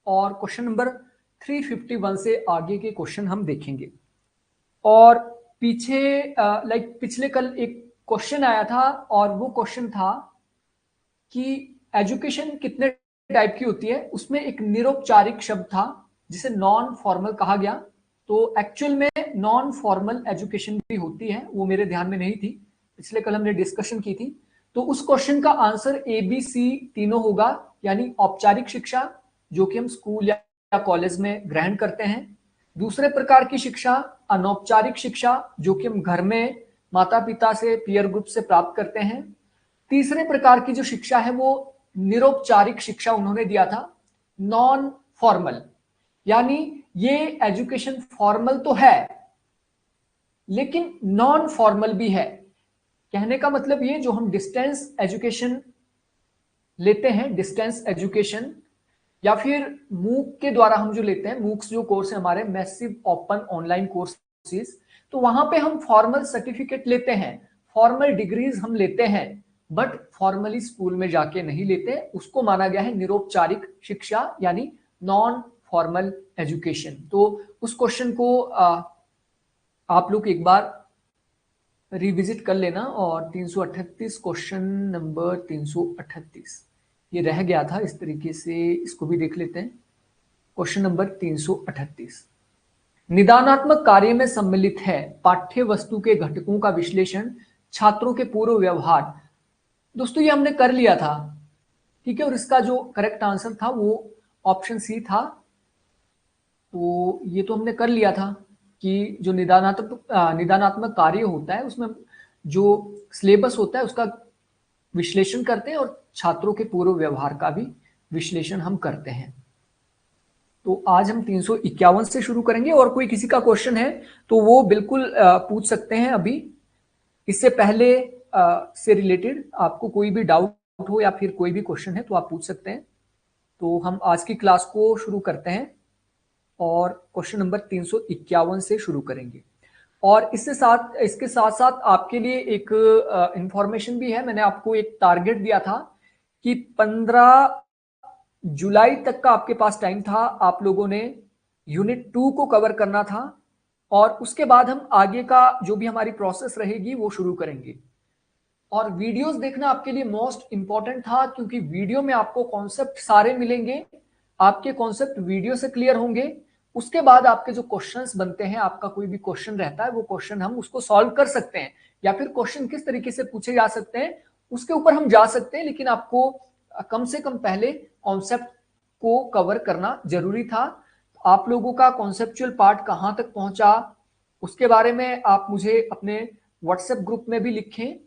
और question number 351 से आगे के क्वेश्चन हम देखेंगे। और पीछे पिछले कल एक क्वेश्चन आया था और वो क्वेश्चन था कि एजुकेशन कितने टाइप की होती है। उसमें एक निरौपचारिक शब्द था जिसे नॉन फॉर्मल कहा गया। तो एक्चुअल में नॉन फॉर्मल एजुकेशन भी होती है, वो मेरे ध्यान में नहीं थी, पिछले कल हमने डिस्कशन की थी। तो उस क्वेश्चन का आंसर ए बी सी तीनों होगा, यानी औपचारिक शिक्षा जो कि हम स्कूल या कॉलेज में ग्रहण करते हैं। दूसरे प्रकार की शिक्षा अनौपचारिक शिक्षा जो कि हम घर में माता पिता से, पीयर ग्रुप से प्राप्त करते हैं। तीसरे प्रकार की जो शिक्षा है वो निरौपचारिक शिक्षा उन्होंने दिया था, नॉन फॉर्मल। यानी ये एजुकेशन फॉर्मल तो है लेकिन नॉन फॉर्मल भी है। कहने का मतलब ये जो हम डिस्टेंस एजुकेशन लेते हैं, डिस्टेंस एजुकेशन या फिर मूक के द्वारा हम जो लेते हैं, मूक्स जो कोर्स है हमारे मैसिव ओपन ऑनलाइन कोर्सेज, तो वहां पे हम फॉर्मल सर्टिफिकेट लेते हैं, फॉर्मल डिग्रीज हम लेते हैं, बट फॉर्मली स्कूल में जाके नहीं लेते। उसको माना गया है निरौपचारिक शिक्षा यानी नॉन फॉर्मल एजुकेशन। तो उस क्वेश्चन को आप लोग एक बार रिविजिट कर लेना। और 338 क्वेश्चन नंबर 338 ये रह गया था, इस तरीके से इसको भी देख लेते हैं। क्वेश्चन नंबर 338 निदानात्मक कार्य में सम्मिलित है पाठ्य वस्तु के घटकों का विश्लेषण, छात्रों के पूर्व व्यवहार। दोस्तों ये हमने कर लिया था, ठीक है, और इसका जो करेक्ट आंसर था वो ऑप्शन सी था। तो ये तो हमने कर लिया था कि जो निदानात्मक कार्य होता है उसमें जो सिलेबस होता है उसका विश्लेषण करते हैं और छात्रों के पूर्व व्यवहार का भी विश्लेषण हम करते हैं। तो आज हम 351 से शुरू करेंगे और कोई किसी का क्वेश्चन है तो वो बिल्कुल पूछ सकते हैं। अभी इससे पहले से रिलेटेड आपको कोई भी डाउट हो या फिर कोई भी क्वेश्चन है तो आप पूछ सकते हैं। तो हम आज की क्लास को शुरू करते हैं और क्वेश्चन नंबर 351 से शुरू करेंगे। और इसके साथ साथ आपके लिए एक इंफॉर्मेशन भी है। मैंने आपको एक टारगेट दिया था कि 15 जुलाई तक का आपके पास टाइम था, आप लोगों ने यूनिट 2 को कवर करना था और उसके बाद हम आगे का जो भी हमारी प्रोसेस रहेगी वो शुरू करेंगे। और वीडियोस देखना आपके लिए मोस्ट इंपॉर्टेंट था क्योंकि वीडियो में आपको कॉन्सेप्ट सारे मिलेंगे, आपके कॉन्सेप्ट वीडियो से क्लियर होंगे। उसके बाद आपके जो क्वेश्चंस बनते हैं, आपका कोई भी क्वेश्चन रहता है वो क्वेश्चन हम उसको सॉल्व कर सकते हैं या फिर क्वेश्चन किस तरीके से पूछे जा सकते हैं उसके ऊपर हम जा सकते हैं। लेकिन आपको कम से कम पहले कॉन्सेप्ट को कवर करना जरूरी था। आप लोगों का कॉन्सेप्चुअल पार्ट कहां तक पहुंचा उसके बारे में आप मुझे अपने व्हाट्सएप ग्रुप में भी लिखें,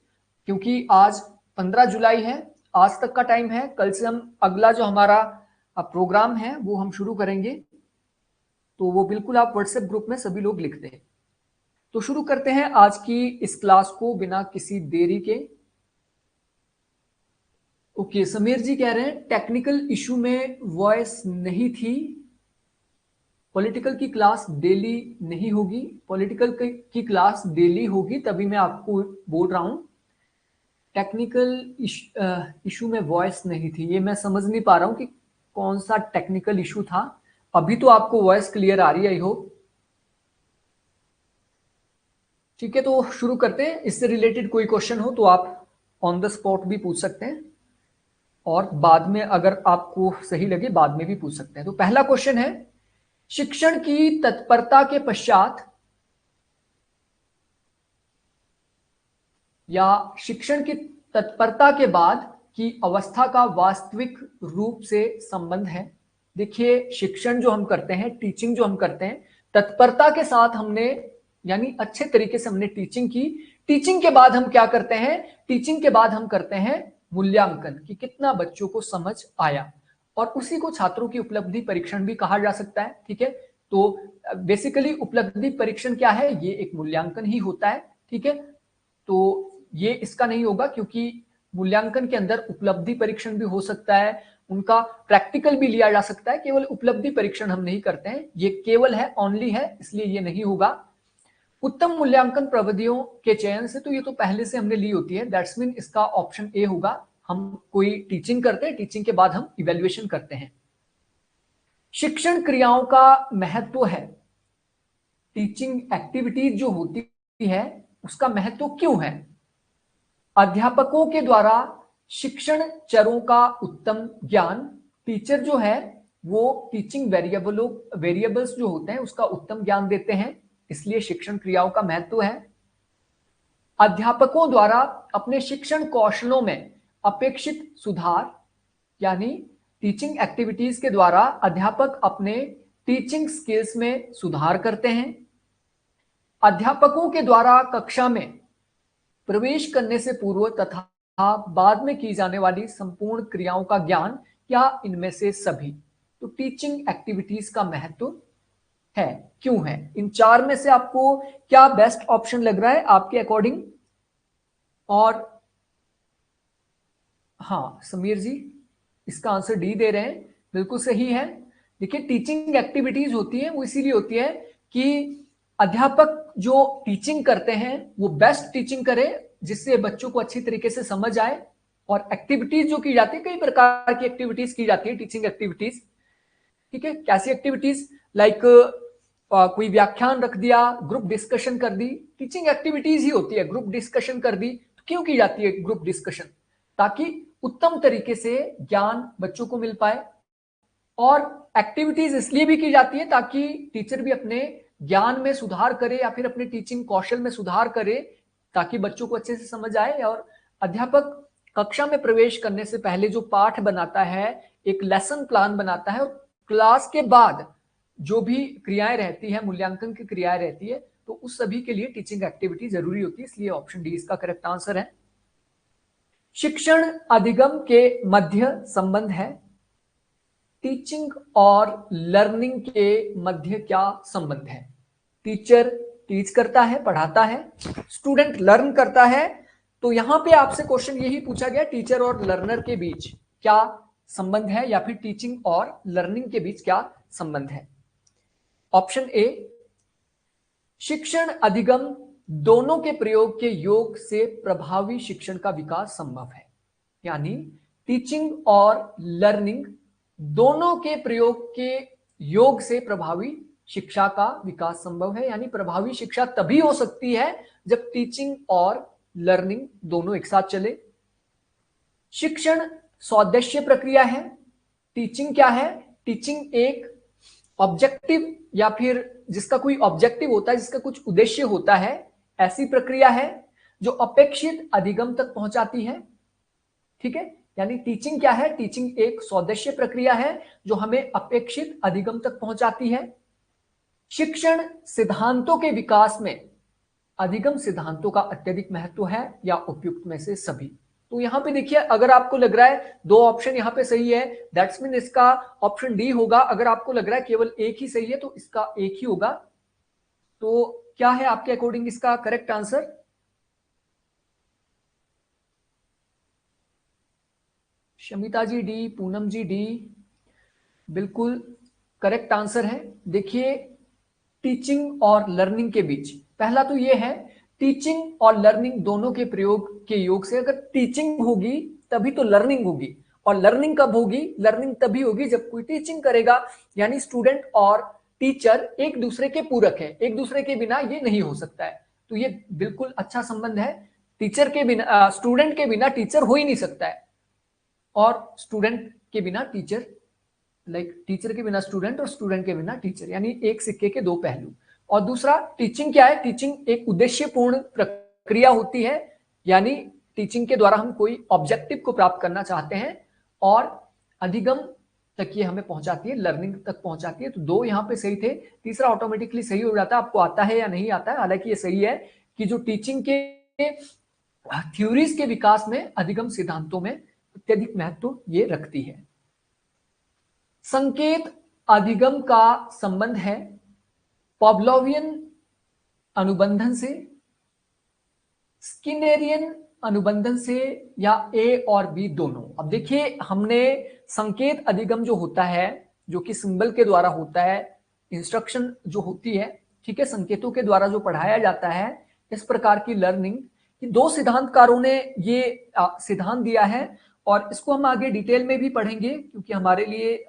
क्योंकि आज 15 जुलाई है, आज तक का टाइम है। कल से हम अगला जो हमारा प्रोग्राम है वो हम शुरू करेंगे। तो वो बिल्कुल आप व्हाट्सएप ग्रुप में सभी लोग लिख दें। तो शुरू करते हैं आज की इस क्लास को बिना किसी देरी के। ओके, समीर जी कह रहे हैं टेक्निकल इशू में वॉइस नहीं थी, पॉलिटिकल की क्लास डेली नहीं होगी। पॉलिटिकल की क्लास डेली होगी, तभी मैं आपको बोल रहा हूं टेक्निकल इशू में वॉइस नहीं थी। ये मैं समझ नहीं पा रहा हूं कि कौन सा टेक्निकल इशू था। अभी तो आपको वॉइस क्लियर आ रही है, आई होप। ठीक है, तो शुरू करते हैं। इससे रिलेटेड कोई क्वेश्चन हो तो आप ऑन द स्पॉट भी पूछ सकते हैं और बाद में अगर आपको सही लगे बाद में भी पूछ सकते हैं। तो पहला क्वेश्चन है, शिक्षण की तत्परता के पश्चात या शिक्षण की तत्परता के बाद की अवस्था का वास्तविक रूप से संबंध है। देखिए, शिक्षण जो हम करते हैं, टीचिंग जो हम करते हैं, तत्परता के साथ हमने यानी अच्छे तरीके से हमने टीचिंग की। टीचिंग के बाद हम क्या करते हैं, टीचिंग के बाद हम करते हैं मूल्यांकन कि कितना बच्चों को समझ आया, और उसी को छात्रों की उपलब्धि परीक्षण भी कहा जा सकता है। ठीक है, तो बेसिकली उपलब्धि परीक्षण क्या है, ये एक मूल्यांकन ही होता है। ठीक है, तो ये इसका नहीं होगा क्योंकि मूल्यांकन के अंदर उपलब्धि परीक्षण भी हो सकता है, उनका प्रैक्टिकल भी लिया जा सकता है। केवल उपलब्धि परीक्षण हम नहीं करते हैं, ये केवल है, ओनली है, इसलिए ये नहीं होगा। उत्तम मूल्यांकन प्रविधियों के चयन से, तो ये तो पहले से हमने ली होती है, दैट्स मीन इसका ऑप्शन ए होगा। हम कोई टीचिंग करते हैं, टीचिंग के बाद हम इवेल्युएशन करते हैं। शिक्षण क्रियाओं का महत्व है, टीचिंग एक्टिविटीज जो होती है उसका महत्व क्यों है? अध्यापकों के द्वारा शिक्षण चरों का उत्तम ज्ञान, टीचर जो है वो टीचिंग वेरिएबल्स जो होते हैं उसका उत्तम ज्ञान देते हैं, इसलिए शिक्षण क्रियाओं का महत्व है। अध्यापकों द्वारा अपने शिक्षण कौशलों में अपेक्षित सुधार, यानी टीचिंग एक्टिविटीज के द्वारा अध्यापक अपने टीचिंग स्किल्स में सुधार करते हैं। अध्यापकों के द्वारा कक्षा में प्रवेश करने से पूर्व तथा बाद में की जाने वाली संपूर्ण क्रियाओं का ज्ञान, या इनमें से सभी? तो टीचिंग एक्टिविटीज का महत्व है, क्यों है? इन चार में से आपको क्या बेस्ट ऑप्शन लग रहा है आपके अकॉर्डिंग? और हाँ, समीर जी इसका आंसर डी दे रहे हैं, बिल्कुल सही है। देखिए, टीचिंग एक्टिविटीज होती है वो इसीलिए होती है कि अध्यापक जो टीचिंग करते हैं वो बेस्ट टीचिंग करे, जिससे बच्चों को अच्छी तरीके से समझ आए। और एक्टिविटीज जो की जाती है, कई प्रकार की एक्टिविटीज की जाती है, टीचिंग एक्टिविटीज। ठीक है, कैसी एक्टिविटीज? लाइक कोई व्याख्यान रख दिया, ग्रुप डिस्कशन कर दी, टीचिंग एक्टिविटीज ही होती है। ग्रुप डिस्कशन कर दी, तो क्यों की जाती है ग्रुप डिस्कशन? ताकि उत्तम तरीके से ज्ञान बच्चों को मिल पाए। और एक्टिविटीज इसलिए भी की जाती है ताकि टीचर भी अपने ज्ञान में सुधार करे या फिर अपने टीचिंग कौशल में सुधार करे, ताकि बच्चों को अच्छे से समझ आए। और अध्यापक कक्षा में प्रवेश करने से पहले जो पाठ बनाता है, एक लेसन प्लान बनाता है, और क्लास के बाद जो भी क्रियाएं रहती है, मूल्यांकन की क्रियाएं रहती है, तो उस सभी के लिए टीचिंग एक्टिविटी जरूरी होती है, इसलिए ऑप्शन डी इसका करेक्ट आंसर है। शिक्षण अधिगम के मध्य संबंध है, टीचिंग और लर्निंग के मध्य क्या संबंध है? टीचर टीच करता है, पढ़ाता है, स्टूडेंट लर्न करता है, तो यहां पे आपसे क्वेश्चन यही पूछा गया, टीचर और लर्नर के बीच क्या संबंध है, या फिर टीचिंग और लर्निंग के बीच क्या संबंध है? ऑप्शन ए, शिक्षण अधिगम दोनों के प्रयोग के योग से प्रभावी शिक्षण का विकास संभव है, यानी टीचिंग और लर्निंग दोनों के प्रयोग के योग से प्रभावी शिक्षा का विकास संभव है, यानी प्रभावी शिक्षा तभी हो सकती है जब टीचिंग और लर्निंग दोनों एक साथ चले। शिक्षण सौदेश्य प्रक्रिया है, टीचिंग क्या है? टीचिंग एक ऑब्जेक्टिव या फिर जिसका कोई ऑब्जेक्टिव होता है, जिसका कुछ उद्देश्य होता है, ऐसी प्रक्रिया है जो अपेक्षित अधिगम तक पहुंचाती है। ठीक है, यानी टीचिंग क्या है? टीचिंग एक सौदेश्य प्रक्रिया है जो हमें अपेक्षित अधिगम तक पहुंचाती है। शिक्षण सिद्धांतों के विकास में अधिगम सिद्धांतों का अत्यधिक महत्व है, या उपयुक्त में से सभी? तो यहां पे देखिए, अगर आपको लग रहा है दो ऑप्शन यहां पे सही है, दैट्स मीन इसका ऑप्शन डी होगा। अगर आपको लग रहा है केवल एक ही सही है, तो इसका एक ही होगा। तो क्या है आपके अकॉर्डिंग इसका correct answer? Shamita G D, Poonam G D, बिल्कुल करेक्ट आंसर है। देखिए, टीचिंग और लर्निंग के बीच पहला तो ये है, टीचिंग और लर्निंग दोनों के प्रयोग के योग से, अगर टीचिंग होगी तभी तो लर्निंग होगी। और लर्निंग कब होगी? लर्निंग तभी होगी जब कोई टीचिंग करेगा, यानी स्टूडेंट और टीचर एक दूसरे के पूरक है, एक दूसरे के बिना ये नहीं हो सकता है। तो ये बिल्कुल अच्छा संबंध है। टीचर के बिना स्टूडेंट के बिना टीचर हो ही नहीं सकता है, और स्टूडेंट के बिना टीचर, टीचर के बिना स्टूडेंट और स्टूडेंट के बिना टीचर, यानी एक सिक्के के दो पहलू। और दूसरा, टीचिंग क्या है? टीचिंग एक उद्देश्यपूर्ण प्रक्रिया होती है, यानी टीचिंग के द्वारा हम कोई ऑब्जेक्टिव को प्राप्त करना चाहते हैं, और अधिगम तक ये हमें पहुंचाती है, लर्निंग तक पहुंचाती है। तो दो यहां पे सही थे, तीसरा ऑटोमेटिकली सही हो जाता है। आपको आता है या नहीं आता है, हालांकि ये सही है कि जो टीचिंग के थ्योरीज के विकास में अधिगम सिद्धांतों में अत्यधिक महत्व ये रखती है। संकेत अधिगम का संबंध है पॉवलोवियन अनुबंधन से, स्किनेरियन अनुबंधन से, या ए और बी दोनों? अब देखिए, हमने संकेत अधिगम जो होता है, जो कि सिंबल के द्वारा होता है, इंस्ट्रक्शन जो होती है, ठीक है, संकेतों के द्वारा जो पढ़ाया जाता है, इस प्रकार की लर्निंग, ये दो सिद्धांतकारों ने ये सिद्धांत दिया है। और इसको हम आगे डिटेल में भी पढ़ेंगे, क्योंकि हमारे लिए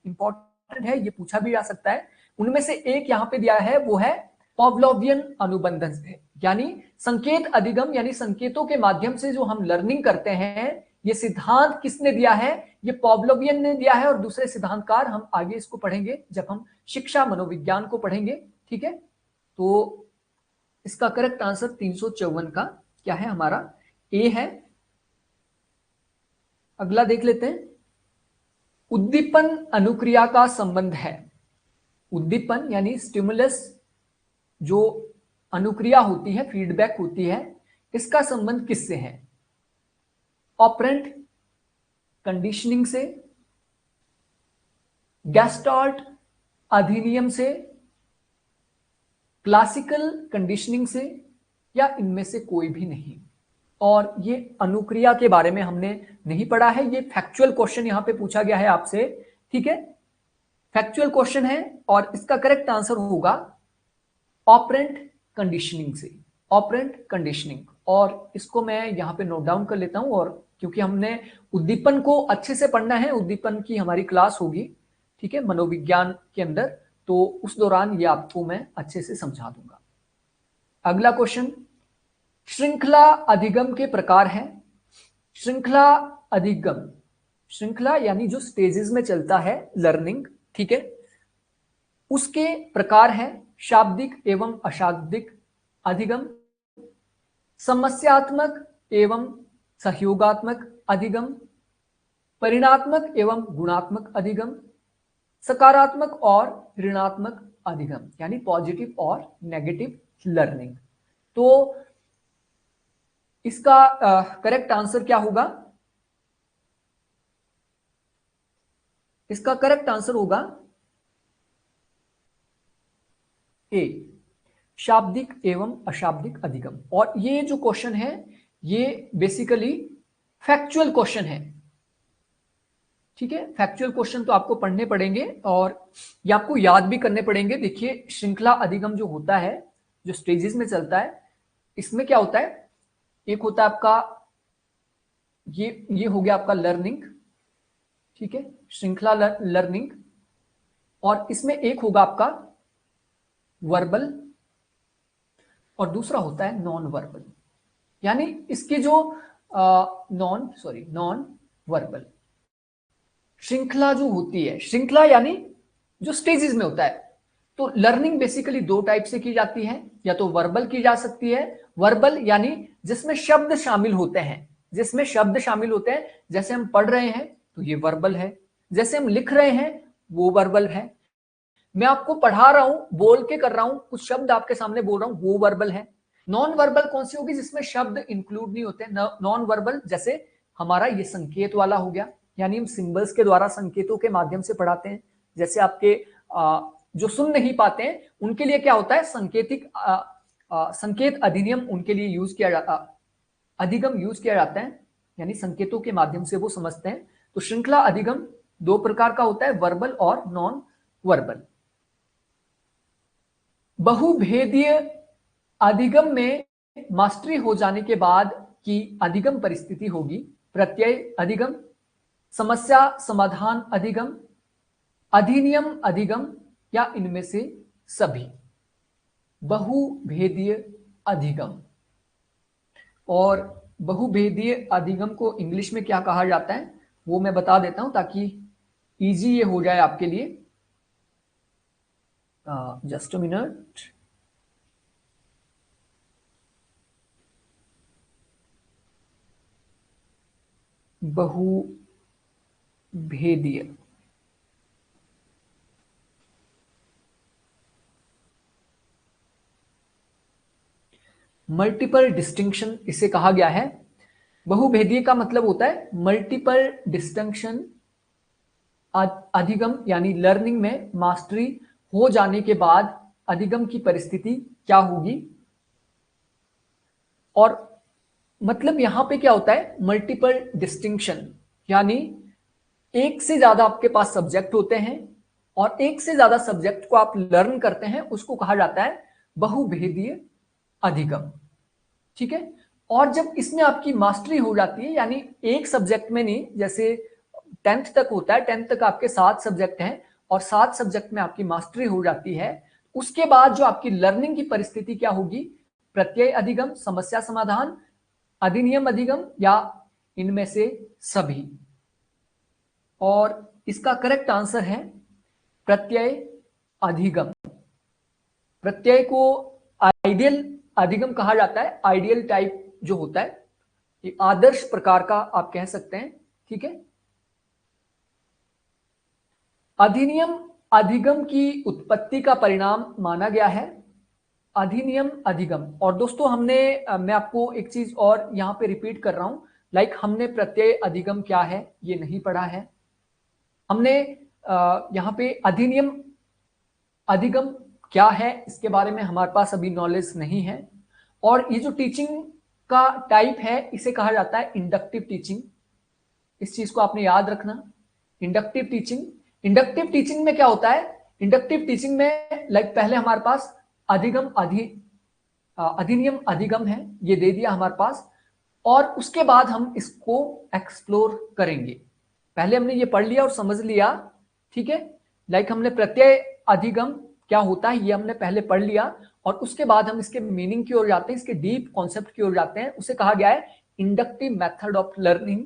इंपॉर्टेंट है, ये पूछा भी जा सकता है। उनमें से एक यहाँ पे दिया है, वो है पॉवलोवियन अनुबंधन से, यानी संकेत अधिगम, यानी संकेतों के माध्यम से जो हम लर्निंग करते हैं, ये सिद्धांत किसने दिया है? ये पॉवलोवियन ने दिया है। और दूसरे सिद्धांतकार हम आगे इसको पढ़ेंगे जब हम शिक्षा मनोविज्ञान को पढ़ेंगे, ठीक है। तो इसका करेक्ट आंसर 354 का क्या है? हमारा ए है। अगला देख लेते हैं। उद्दीपन अनुक्रिया का संबंध है। उद्दीपन यानी स्टिमुलस, जो अनुक्रिया होती है, फीडबैक होती है, इसका संबंध किससे है? ऑपरेंट कंडीशनिंग से, गेस्टाल्ट अधिनियम से, क्लासिकल कंडीशनिंग से, या इनमें से कोई भी नहीं। और ये अनुक्रिया के बारे में हमने नहीं पढ़ा है, ये फैक्चुअल क्वेश्चन यहां पे पूछा गया है आपसे, ठीक है। फैक्चुअल क्वेश्चन है और इसका करेक्ट आंसर होगा ऑपरेंट कंडीशनिंग से, ऑपरेंट कंडीशनिंग। और इसको मैं यहां पे नोट डाउन कर लेता हूं, और क्योंकि हमने उद्दीपन को अच्छे से पढ़ना है, उद्दीपन की हमारी क्लास होगी, ठीक है, मनोविज्ञान के अंदर, तो उस दौरान ये आपको मैं अच्छे से समझा दूंगा। अगला क्वेश्चन, श्रृंखला अधिगम के प्रकार है। श्रृंखला अधिगम, श्रृंखला यानी जो स्टेजेस में चलता है लर्निंग, ठीक है, उसके प्रकार है शाब्दिक एवं अशाब्दिक अधिगम, समस्यात्मक एवं सहयोगात्मक अधिगम, परिणात्मक एवं गुणात्मक अधिगम, सकारात्मक और ऋणात्मक अधिगम, यानी पॉजिटिव और नेगेटिव लर्निंग। तो इसका करेक्ट आंसर क्या होगा? इसका करेक्ट आंसर होगा ए, शाब्दिक एवं अशाब्दिक अधिगम। और ये जो क्वेश्चन है ये बेसिकली फैक्चुअल क्वेश्चन है, ठीक है। फैक्चुअल क्वेश्चन तो आपको पढ़ने पड़ेंगे और ये आपको याद भी करने पड़ेंगे। देखिए, श्रृंखला अधिगम जो होता है, जो स्टेजेस में चलता है, इसमें क्या होता है? एक होता है आपका ये हो गया आपका लर्निंग, ठीक है, श्रृंखला लर्निंग। और इसमें एक होगा आपका वर्बल और दूसरा होता है नॉन वर्बल, यानी इसकी जो नॉन वर्बल श्रृंखला जो होती है, श्रृंखला यानी जो स्टेजेस में होता है। तो लर्निंग बेसिकली दो टाइप से की जाती है, या तो वर्बल की जा सकती है। वर्बल यानी जिसमें शब्द शामिल होते हैं, जिसमें शब्द शामिल होते हैं, जैसे हम पढ़ रहे हैं तो ये वर्बल है, जैसे हम लिख रहे हैं वो वर्बल है, मैं आपको पढ़ा रहा हूं, बोल के कर रहा हूं, कुछ शब्द आपके सामने बोल रहा हूं, वो वर्बल है। नॉन वर्बल कौन सी होगी? जिसमें शब्द इंक्लूड नहीं होते। नॉन वर्बल जैसे हमारा ये संकेत वाला हो गया, यानी हम सिंबल्स के द्वारा, संकेतों के माध्यम से पढ़ाते हैं। जैसे आपके जो सुन नहीं पाते हैं उनके लिए क्या होता है? संकेतिक संकेत अधिनियम उनके लिए यूज किया जाता, अधिगम यूज किया जाता है, यानी संकेतों के माध्यम से वो समझते हैं। तो श्रृंखला अधिगम दो प्रकार का होता है, वर्बल और नॉन वर्बल। बहुभेदीय अधिगम में मास्टरी हो जाने के बाद की अधिगम परिस्थिति होगी प्रत्यय अधिगम, समस्या समाधान अधिगम, अधिनियम अधिगम, या इनमें से सभी। बहुभेदीय अधिगम। और बहुभेदीय अधिगम को इंग्लिश में क्या कहा जाता है वो मैं बता देता हूं ताकि इजी ये हो जाए आपके लिए। Just a minute. बहुभेदीय, मल्टीपल डिस्टिंक्शन इसे कहा गया है। बहुभेदीय का मतलब होता है मल्टीपल डिस्टिंक्शन अधिगम, यानी लर्निंग में मास्टरी हो जाने के बाद अधिगम की परिस्थिति क्या होगी। और मतलब यहां पे क्या होता है? मल्टीपल डिस्टिंक्शन, यानी एक से ज्यादा आपके पास सब्जेक्ट होते हैं और एक से ज्यादा सब्जेक्ट को आप लर्न करते हैं, उसको कहा जाता है बहुभेदीय अधिगम, ठीक है। और जब इसमें आपकी मास्टरी हो जाती है, यानी एक सब्जेक्ट में नहीं, जैसे 10th तक होता है, 10th तक आपके 7 सब्जेक्ट हैं और 7 सब्जेक्ट में आपकी मास्टरी हो जाती है। उसके बाद जो आपकी लर्निंग की परिस्थिति क्या होगी, प्रत्यय अधिगम, समस्या समाधान, अधिनियम अधिगम या इनमें से सभी। और इसका करेक्ट आंसर है प्रत्यय अधिगम। प्रत्यय को आइडियल अधिगम कहा जाता है, आइडियल टाइप जो होता है, ये आदर्श प्रकार का आप कह सकते हैं, ठीक है। अधिनियम अधिगम की उत्पत्ति का परिणाम माना गया है, अधिनियम अधिगम। और दोस्तों हमने मैं आपको एक चीज और यहां पे रिपीट कर रहा हूं, लाइक हमने प्रत्यय अधिगम क्या है ये नहीं पढ़ा है। हमने यहां पे अधिनियम अधिगम क्या है इसके बारे में हमारे पास अभी नॉलेज नहीं है। और ये जो टीचिंग का टाइप है इसे कहा जाता है इंडक्टिव टीचिंग। इस चीज को आपने याद रखना, इंडक्टिव टीचिंग। इंडक्टिव टीचिंग में क्या होता है, इंडक्टिव टीचिंग में लाइक पहले हमारे पास अधिगम अधिनियम अधिगम है, ये दे दिया हमारे पास, और उसके बाद हम इसको एक्सप्लोर करेंगे। पहले हमने ये पढ़ लिया और समझ लिया, ठीक है। लाइक हमने प्रत्यय अधिगम क्या होता है ये हमने पहले पढ़ लिया और उसके बाद हम इसके मीनिंग की ओर जाते हैं, इसके डीप कॉन्सेप्ट की ओर जाते हैं। उसे कहा गया है इंडक्टिव मेथड ऑफ लर्निंग।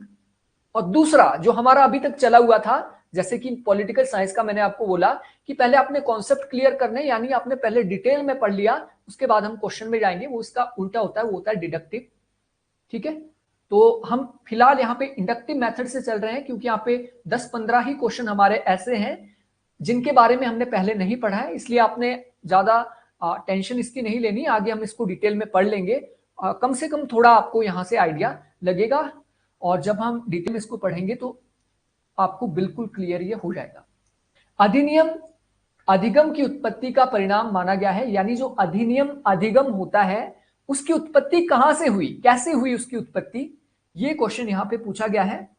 और दूसरा जो हमारा अभी तक चला हुआ था, जैसे कि पॉलिटिकल साइंस का मैंने आपको बोला कि पहले आपने कॉन्सेप्ट क्लियर करने, यानी आपने पहले डिटेल में पढ़ लिया, उसके बाद हम क्वेश्चन में जाएंगे, वो इसका उल्टा होता है, वो होता है डिडक्टिव, ठीक है। तो हम फिलहाल यहाँ पे इंडक्टिव मेथड से चल रहे हैं क्योंकि यहाँ पे 10-15 ही क्वेश्चन हमारे ऐसे हैं जिनके बारे में हमने पहले नहीं पढ़ा है, इसलिए आपने ज्यादा टेंशन इसकी नहीं लेनी, आगे हम इसको डिटेल में पढ़ लेंगे। कम से कम थोड़ा आपको यहाँ से आइडिया लगेगा और जब हम डिटेल में इसको पढ़ेंगे तो आपको बिल्कुल क्लियर ये हो जाएगा। अधिनियम अधिगम की उत्पत्ति का परिणाम माना गया है, यानी जो अधिनियम अधिगम होता है उसकी उत्पत्ति कहां से हुई, कैसे हुई उसकी उत्पत्ति, ये क्वेश्चन यहां पे पूछा गया है।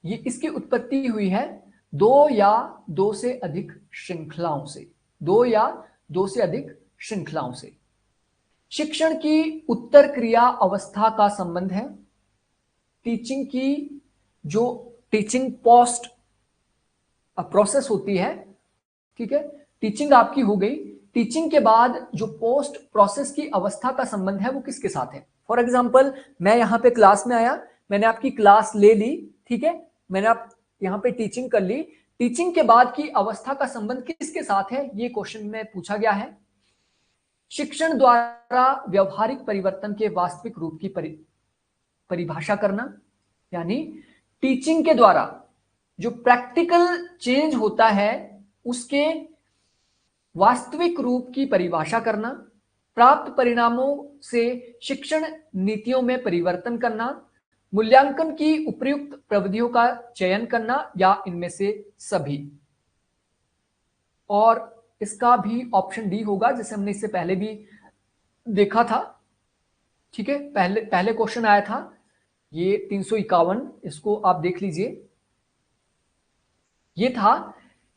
ये इसकी उत्पत्ति हुई है 2 या 2 से अधिक श्रृंखलाओं से, 2 या 2 से अधिक श्रृंखलाओं से। शिक्षण की उत्तर क्रिया अवस्था का संबंध है, टीचिंग की जो टीचिंग पोस्ट प्रोसेस होती है, ठीक है, टीचिंग आपकी हो गई, टीचिंग के बाद जो पोस्ट प्रोसेस की अवस्था का संबंध है वो किसके साथ है। फॉर एग्जांपल मैं यहां पे क्लास में आया, मैंने आपकी क्लास ले ली, ठीक है, मैंने आप यहां पे टीचिंग कर ली, टीचिंग के बाद की अवस्था का संबंध किसके साथ है, ये क्वेश्चन में पूछा गया है। शिक्षण द्वारा व्यवहारिक परिवर्तन के वास्तविक रूप की परिभाषा करना, यानी टीचिंग के द्वारा जो प्रैक्टिकल चेंज होता है उसके वास्तविक रूप की परिभाषा करना, प्राप्त परिणामों से शिक्षण नीतियों में परिवर्तन करना, मूल्यांकन की उपयुक्त प्रविधियों का चयन करना या इनमें से सभी। और इसका भी ऑप्शन डी होगा, जैसे हमने इससे पहले भी देखा था, ठीक है, पहले क्वेश्चन आया था ये 351, इसको आप देख लीजिए। ये था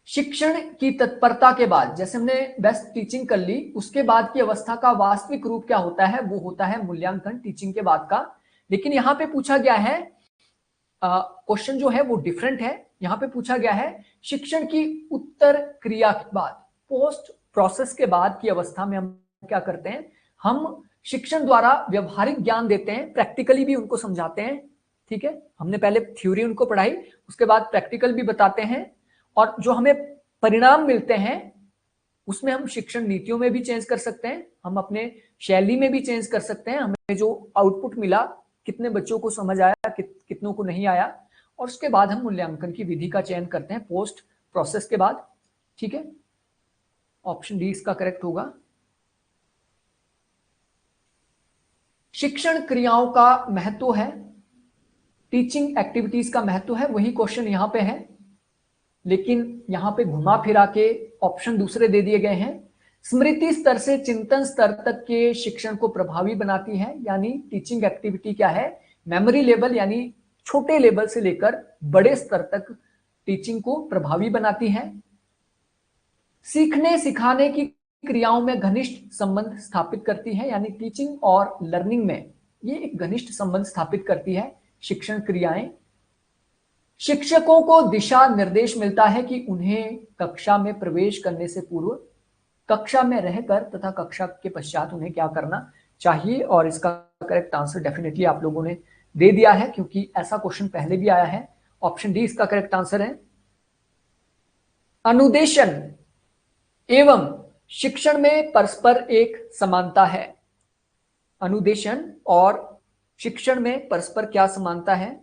शिक्षण की तत्परता के बाद, जैसे हमने बेस्ट टीचिंग कर ली, उसके बाद की अवस्था का वास्तविक रूप क्या होता है, वो होता है मूल्यांकन, टीचिंग के बाद का। लेकिन यहां पे पूछा गया है, क्वेश्चन जो है वो डिफरेंट है। यहां पे पूछा गया है शिक्षण की उत्तर क्रिया के बाद, पोस्ट प्रोसेस के बाद की अवस्था में हम क्या करते हैं, हम शिक्षण द्वारा व्यवहारिक ज्ञान देते हैं, प्रैक्टिकली भी उनको समझाते हैं, ठीक है। हमने पहले थ्योरी उनको पढ़ाई, उसके बाद प्रैक्टिकल भी बताते हैं, और जो हमें परिणाम मिलते हैं उसमें हम शिक्षण नीतियों में भी चेंज कर सकते हैं, हम अपने शैली में भी चेंज कर सकते हैं, हमें जो आउटपुट मिला, कितने बच्चों को समझ आया, कितनों को नहीं आया, और उसके बाद हम मूल्यांकन की विधि का चयन करते हैं पोस्ट प्रोसेस के बाद, ठीक है। ऑप्शन डी इसका करेक्ट होगा। शिक्षण क्रियाओं का महत्व है, टीचिंग एक्टिविटीज का महत्व है, वही क्वेश्चन यहां पे है, लेकिन यहां पे घुमा फिरा के ऑप्शन दूसरे दे दिए गए हैं। स्मृति स्तर से चिंतन स्तर तक के शिक्षण को प्रभावी बनाती है, यानी टीचिंग एक्टिविटी क्या है, मेमोरी लेवल यानी छोटे लेवल से लेकर बड़े स्तर तक टीचिंग को प्रभावी बनाती है। सीखने सिखाने की क्रियाओं में घनिष्ठ संबंध स्थापित करती है, यानी टीचिंग और लर्निंग में ये एक घनिष्ठ संबंध स्थापित करती है। शिक्षण क्रियाएं। शिक्षकों को दिशा निर्देश मिलता है कि उन्हें कक्षा में प्रवेश करने से पूर्व, कक्षा में रहकर तथा कक्षा के पश्चात उन्हें क्या करना चाहिए। और इसका करेक्ट आंसर डेफिनेटली आप लोगों ने दे दिया है, क्योंकि ऐसा क्वेश्चन पहले भी आया है। ऑप्शन डी इसका करेक्ट आंसर है। अनुदेशन एवं शिक्षण में परस्पर एक समानता है। अनुदेशन और शिक्षण में परस्पर क्या समानता है।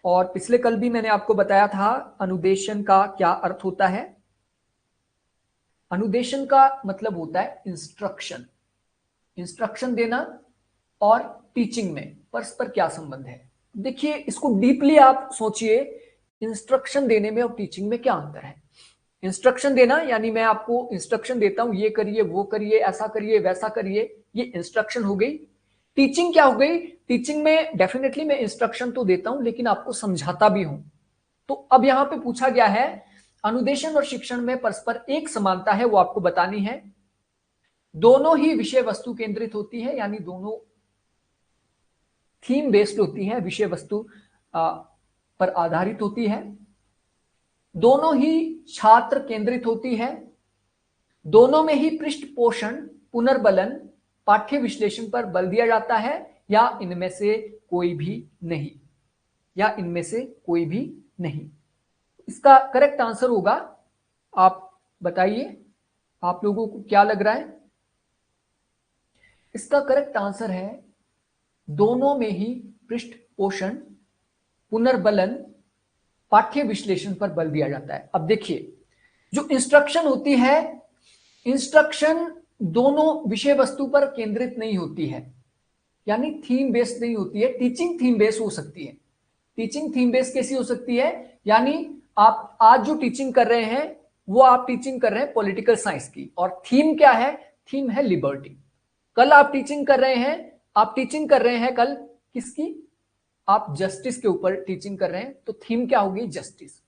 और पिछले कल भी मैंने आपको बताया था अनुदेशन का क्या अर्थ होता है। अनुदेशन का मतलब होता है इंस्ट्रक्शन, इंस्ट्रक्शन देना, और टीचिंग में परस्पर क्या संबंध है। देखिए इसको डीपली आप सोचिए, इंस्ट्रक्शन देने में और टीचिंग में क्या अंतर है। इंस्ट्रक्शन देना यानी मैं आपको इंस्ट्रक्शन देता हूं, ये करिए वो करिए ऐसा करिए वैसा करिए, ये इंस्ट्रक्शन हो गई। टीचिंग क्या हो गई, टीचिंग में डेफिनेटली मैं इंस्ट्रक्शन तो देता हूं लेकिन आपको समझाता भी हूं। तो अब यहां पे पूछा गया है अनुदेशन और शिक्षण में परस्पर एक समानता है, वो आपको बतानी है। दोनों ही विषय वस्तु केंद्रित होती है, यानी दोनों थीम बेस्ड होती है, विषय वस्तु पर आधारित होती है। दोनों ही छात्र केंद्रित होती है। दोनों में ही पृष्ठ पोषण, पुनर्बलन, पाठ्य विश्लेषण पर बल दिया जाता है, या इनमें से कोई भी नहीं, या इनमें से कोई भी नहीं। इसका करेक्ट आंसर होगा, आप बताइए आप लोगों को क्या लग रहा है। इसका करेक्ट आंसर है दोनों में ही पृष्ठ पोषण, पुनर्बलन, पाठ्य विश्लेषण पर बल दिया जाता है। अब देखिए जो इंस्ट्रक्शन होती है, इंस्ट्रक्शन दोनों विषय वस्तु पर केंद्रित नहीं होती है, यानी थीम बेस्ड नहीं होती है। टीचिंग थीम बेस्ड हो सकती है। टीचिंग थीम बेस्ड कैसी हो सकती है, यानी आप आज जो टीचिंग कर रहे हैं वो आप टीचिंग कर रहे हैं पॉलिटिकल साइंस की, और थीम क्या है, थीम है लिबर्टी। कल आप टीचिंग कर रहे हैं, आप टीचिंग कर रहे हैं कल किसकी, आप जस्टिस के ऊपर टीचिंग कर रहे हैं, तो थीम क्या होगी, जस्टिस।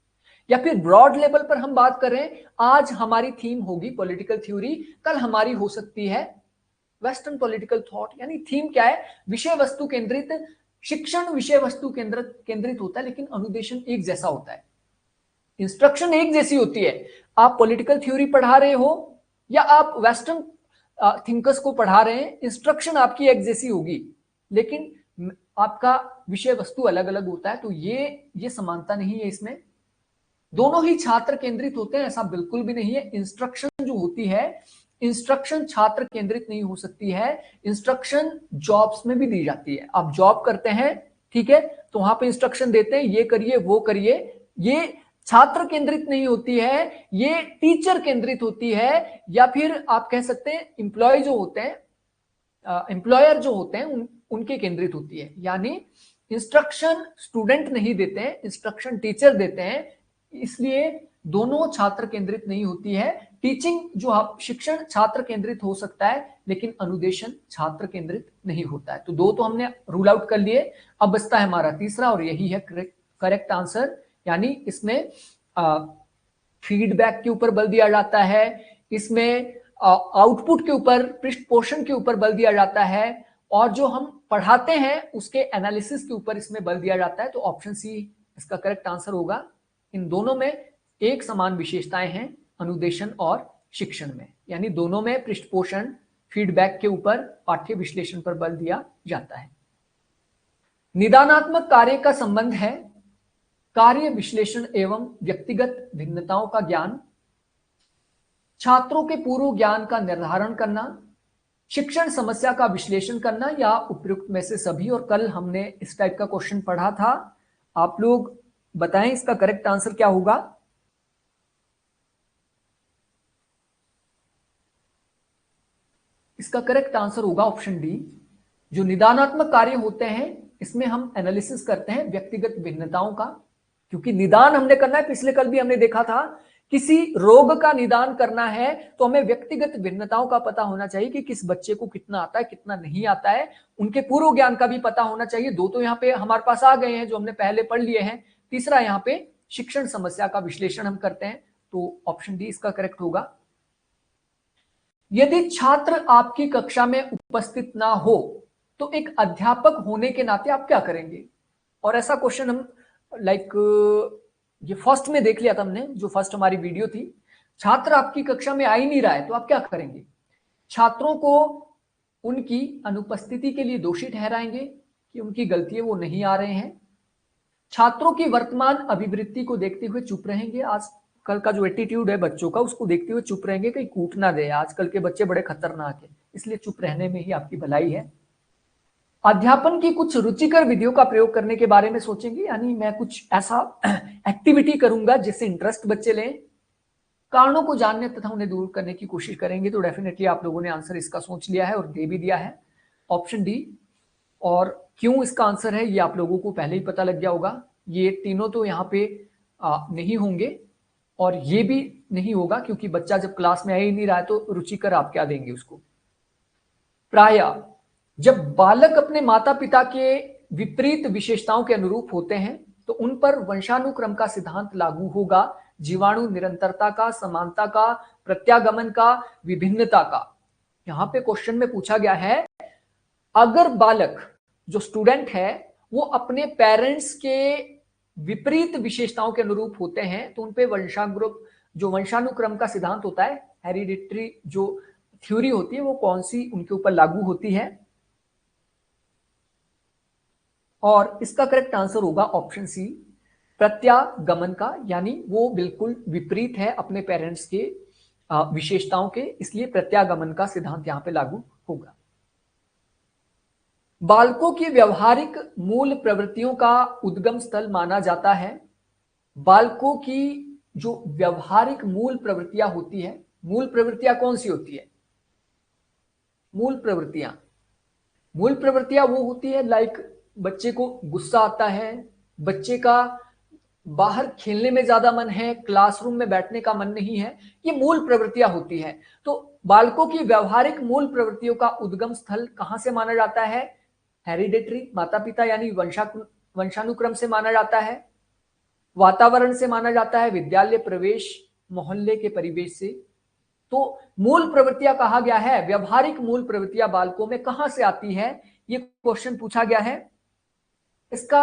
या फिर ब्रॉड लेवल पर हम बात कर रहे हैं, आज हमारी थीम होगी पॉलिटिकल थ्योरी, कल हमारी हो सकती है वेस्टर्न पॉलिटिकल थॉट। यानी थीम क्या है, विषय वस्तु केंद्रित। शिक्षण विषय वस्तु केंद्रित होता है, लेकिन अनुदेशन एक जैसा होता है, इंस्ट्रक्शन एक जैसी होती है। आप पॉलिटिकल थ्योरी पढ़ा रहे हो या आप वेस्टर्न थिंकर्स को पढ़ा रहे हैं, इंस्ट्रक्शन आपकी एक जैसी होगी, लेकिन आपका विषय वस्तु अलग अलग होता है। तो ये समानता नहीं है इसमें। दोनों ही छात्र केंद्रित होते हैं, ऐसा बिल्कुल भी नहीं है। इंस्ट्रक्शन जो होती है, इंस्ट्रक्शन छात्र केंद्रित नहीं हो सकती है। इंस्ट्रक्शन जॉब्स में भी दी जाती है। आप जॉब करते हैं, ठीक है, तो वहां पे इंस्ट्रक्शन देते हैं ये करिए वो करिए, ये छात्र केंद्रित नहीं होती है, ये टीचर केंद्रित होती है। या फिर आप कह सकते हैं एम्प्लॉय जो होते हैं, एम्प्लॉयर जो होते हैं उनके केंद्रित होती है। यानी इंस्ट्रक्शन स्टूडेंट नहीं देते हैं, इंस्ट्रक्शन टीचर देते हैं, इसलिए दोनों छात्र केंद्रित नहीं होती है। टीचिंग जो आप शिक्षण छात्र केंद्रित हो सकता है, लेकिन अनुदेशन छात्र केंद्रित नहीं होता है। तो दो तो हमने रूल आउट कर लिए। अब बचता है हमारा तीसरा, और यही है करेक्ट आंसर। यानी इसमें फीडबैक के ऊपर बल दिया जाता है, इसमें आउटपुट के ऊपर, पृष्ठ पोषण के ऊपर बल दिया जाता है, और जो हम पढ़ाते हैं उसके एनालिसिस के ऊपर इसमें बल दिया जाता है। तो ऑप्शन सी इसका करेक्ट आंसर होगा। इन दोनों में एक समान विशेषताएं हैं, अनुदेशन और शिक्षण में, यानी दोनों में पृष्ठ पोषण, फीडबैक के ऊपर, पाठ्य विश्लेषण पर बल दिया जाता है। निदानात्मक कार्य का संबंध है कार्य विश्लेषण एवं व्यक्तिगत भिन्नताओं का ज्ञान, छात्रों के पूर्व ज्ञान का निर्धारण करना, शिक्षण समस्या का विश्लेषण करना, या उपयुक्त में से सभी। और कल हमने इस टाइप का क्वेश्चन पढ़ा था। आप लोग बताएं इसका करेक्ट आंसर क्या होगा। इसका करेक्ट आंसर होगा ऑप्शन डी। जो निदानात्मक कार्य होते हैं इसमें हम एनालिसिस करते हैं व्यक्तिगत भिन्नताओं का, क्योंकि निदान हमने करना है। पिछले कल भी हमने देखा था, किसी रोग का निदान करना है तो हमें व्यक्तिगत भिन्नताओं का पता होना चाहिए कि किस बच्चे को कितना आता है, कितना नहीं आता है, उनके पूर्व ज्ञान का भी पता होना चाहिए। दो तो यहाँ पे हमारे पास आ गए हैं जो हमने पहले पढ़ लिए हैं। तीसरा यहाँ पे शिक्षण समस्या का विश्लेषण हम करते हैं, तो ऑप्शन डी इसका करेक्ट होगा। यदि छात्र आपकी कक्षा में उपस्थित ना हो तो एक अध्यापक होने के नाते आप क्या करेंगे। और ऐसा क्वेश्चन हम लाइक ये फर्स्ट में देख लिया था हमने, जो फर्स्ट हमारी वीडियो थी। छात्र आपकी कक्षा में आ ही नहीं रहा है तो आप क्या करेंगे? छात्रों को उनकी अनुपस्थिति के लिए दोषी ठहराएंगे कि उनकी गलती है वो नहीं आ रहे हैं। छात्रों की वर्तमान अभिवृत्ति को देखते हुए चुप रहेंगे। आजकल का जो एटीट्यूड है बच्चों का, उसको देखते हुए चुप रहेंगे, कहीं कूट ना दे। आजकल के बच्चे बड़े खतरनाक है, इसलिए चुप रहने में ही आपकी भलाई है। अध्यापन की कुछ रुचिकर विधियों का प्रयोग करने के बारे में सोचेंगे, यानी मैं कुछ ऐसा एक्टिविटी करूंगा जिससे इंटरेस्ट बच्चे लें। कारणों को जानने तथा उन्हें दूर करने की कोशिश करेंगे। तो डेफिनेटली आप लोगों ने आंसर इसका सोच लिया है और दे भी दिया है, ऑप्शन डी। और क्यों इसका आंसर है ये आप लोगों को पहले ही पता लग गया होगा। ये तीनों तो यहाँ पे नहीं होंगे और ये भी नहीं होगा, क्योंकि बच्चा जब क्लास में आ ही नहीं रहा है तो रुचिकर आप क्या देंगे उसको। प्राय जब बालक अपने माता पिता के विपरीत विशेषताओं के अनुरूप होते हैं तो उन पर वंशानुक्रम का सिद्धांत लागू होगा। जीवाणु निरंतरता का, समानता का, प्रत्यागमन का, विभिन्नता का। यहां पे क्वेश्चन में पूछा गया है, अगर बालक जो स्टूडेंट है वो अपने पेरेंट्स के विपरीत विशेषताओं के अनुरूप होते हैं तो उनपे वंशानुक्रम का सिद्धांत होता है, हेरिडिटरी जो थ्योरी होती है वो कौन सी उनके ऊपर लागू होती है। और इसका करेक्ट आंसर होगा ऑप्शन सी, प्रत्यागमन का, यानी वो बिल्कुल विपरीत है अपने पेरेंट्स के विशेषताओं के, इसलिए प्रत्यागमन का सिद्धांत यहां पे लागू होगा। बालकों की व्यवहारिक मूल प्रवृत्तियों का उद्गम स्थल माना जाता है। बालकों की जो व्यवहारिक मूल प्रवृत्तियां होती है, मूल प्रवृत्तियां कौन सी होती है? मूल प्रवृत्तियां वो होती है लाइक बच्चे को गुस्सा आता है, बच्चे का बाहर खेलने में ज्यादा मन है, क्लासरूम में बैठने का मन नहीं है, ये मूल प्रवृत्तियां होती है। तो बालकों की व्यवहारिक मूल प्रवृत्तियों का उद्गम स्थल कहां से माना जाता है? हेरिडेटरी, माता पिता यानी वंशानुक्रम से माना जाता है, वातावरण से माना जाता है, विद्यालय प्रवेश, मोहल्ले के परिवेश से। तो मूल प्रवृत्तियां कहा गया है, व्यवहारिक मूल प्रवृत्तियां बालकों में कहां से आती है, ये क्वेश्चन पूछा गया है। इसका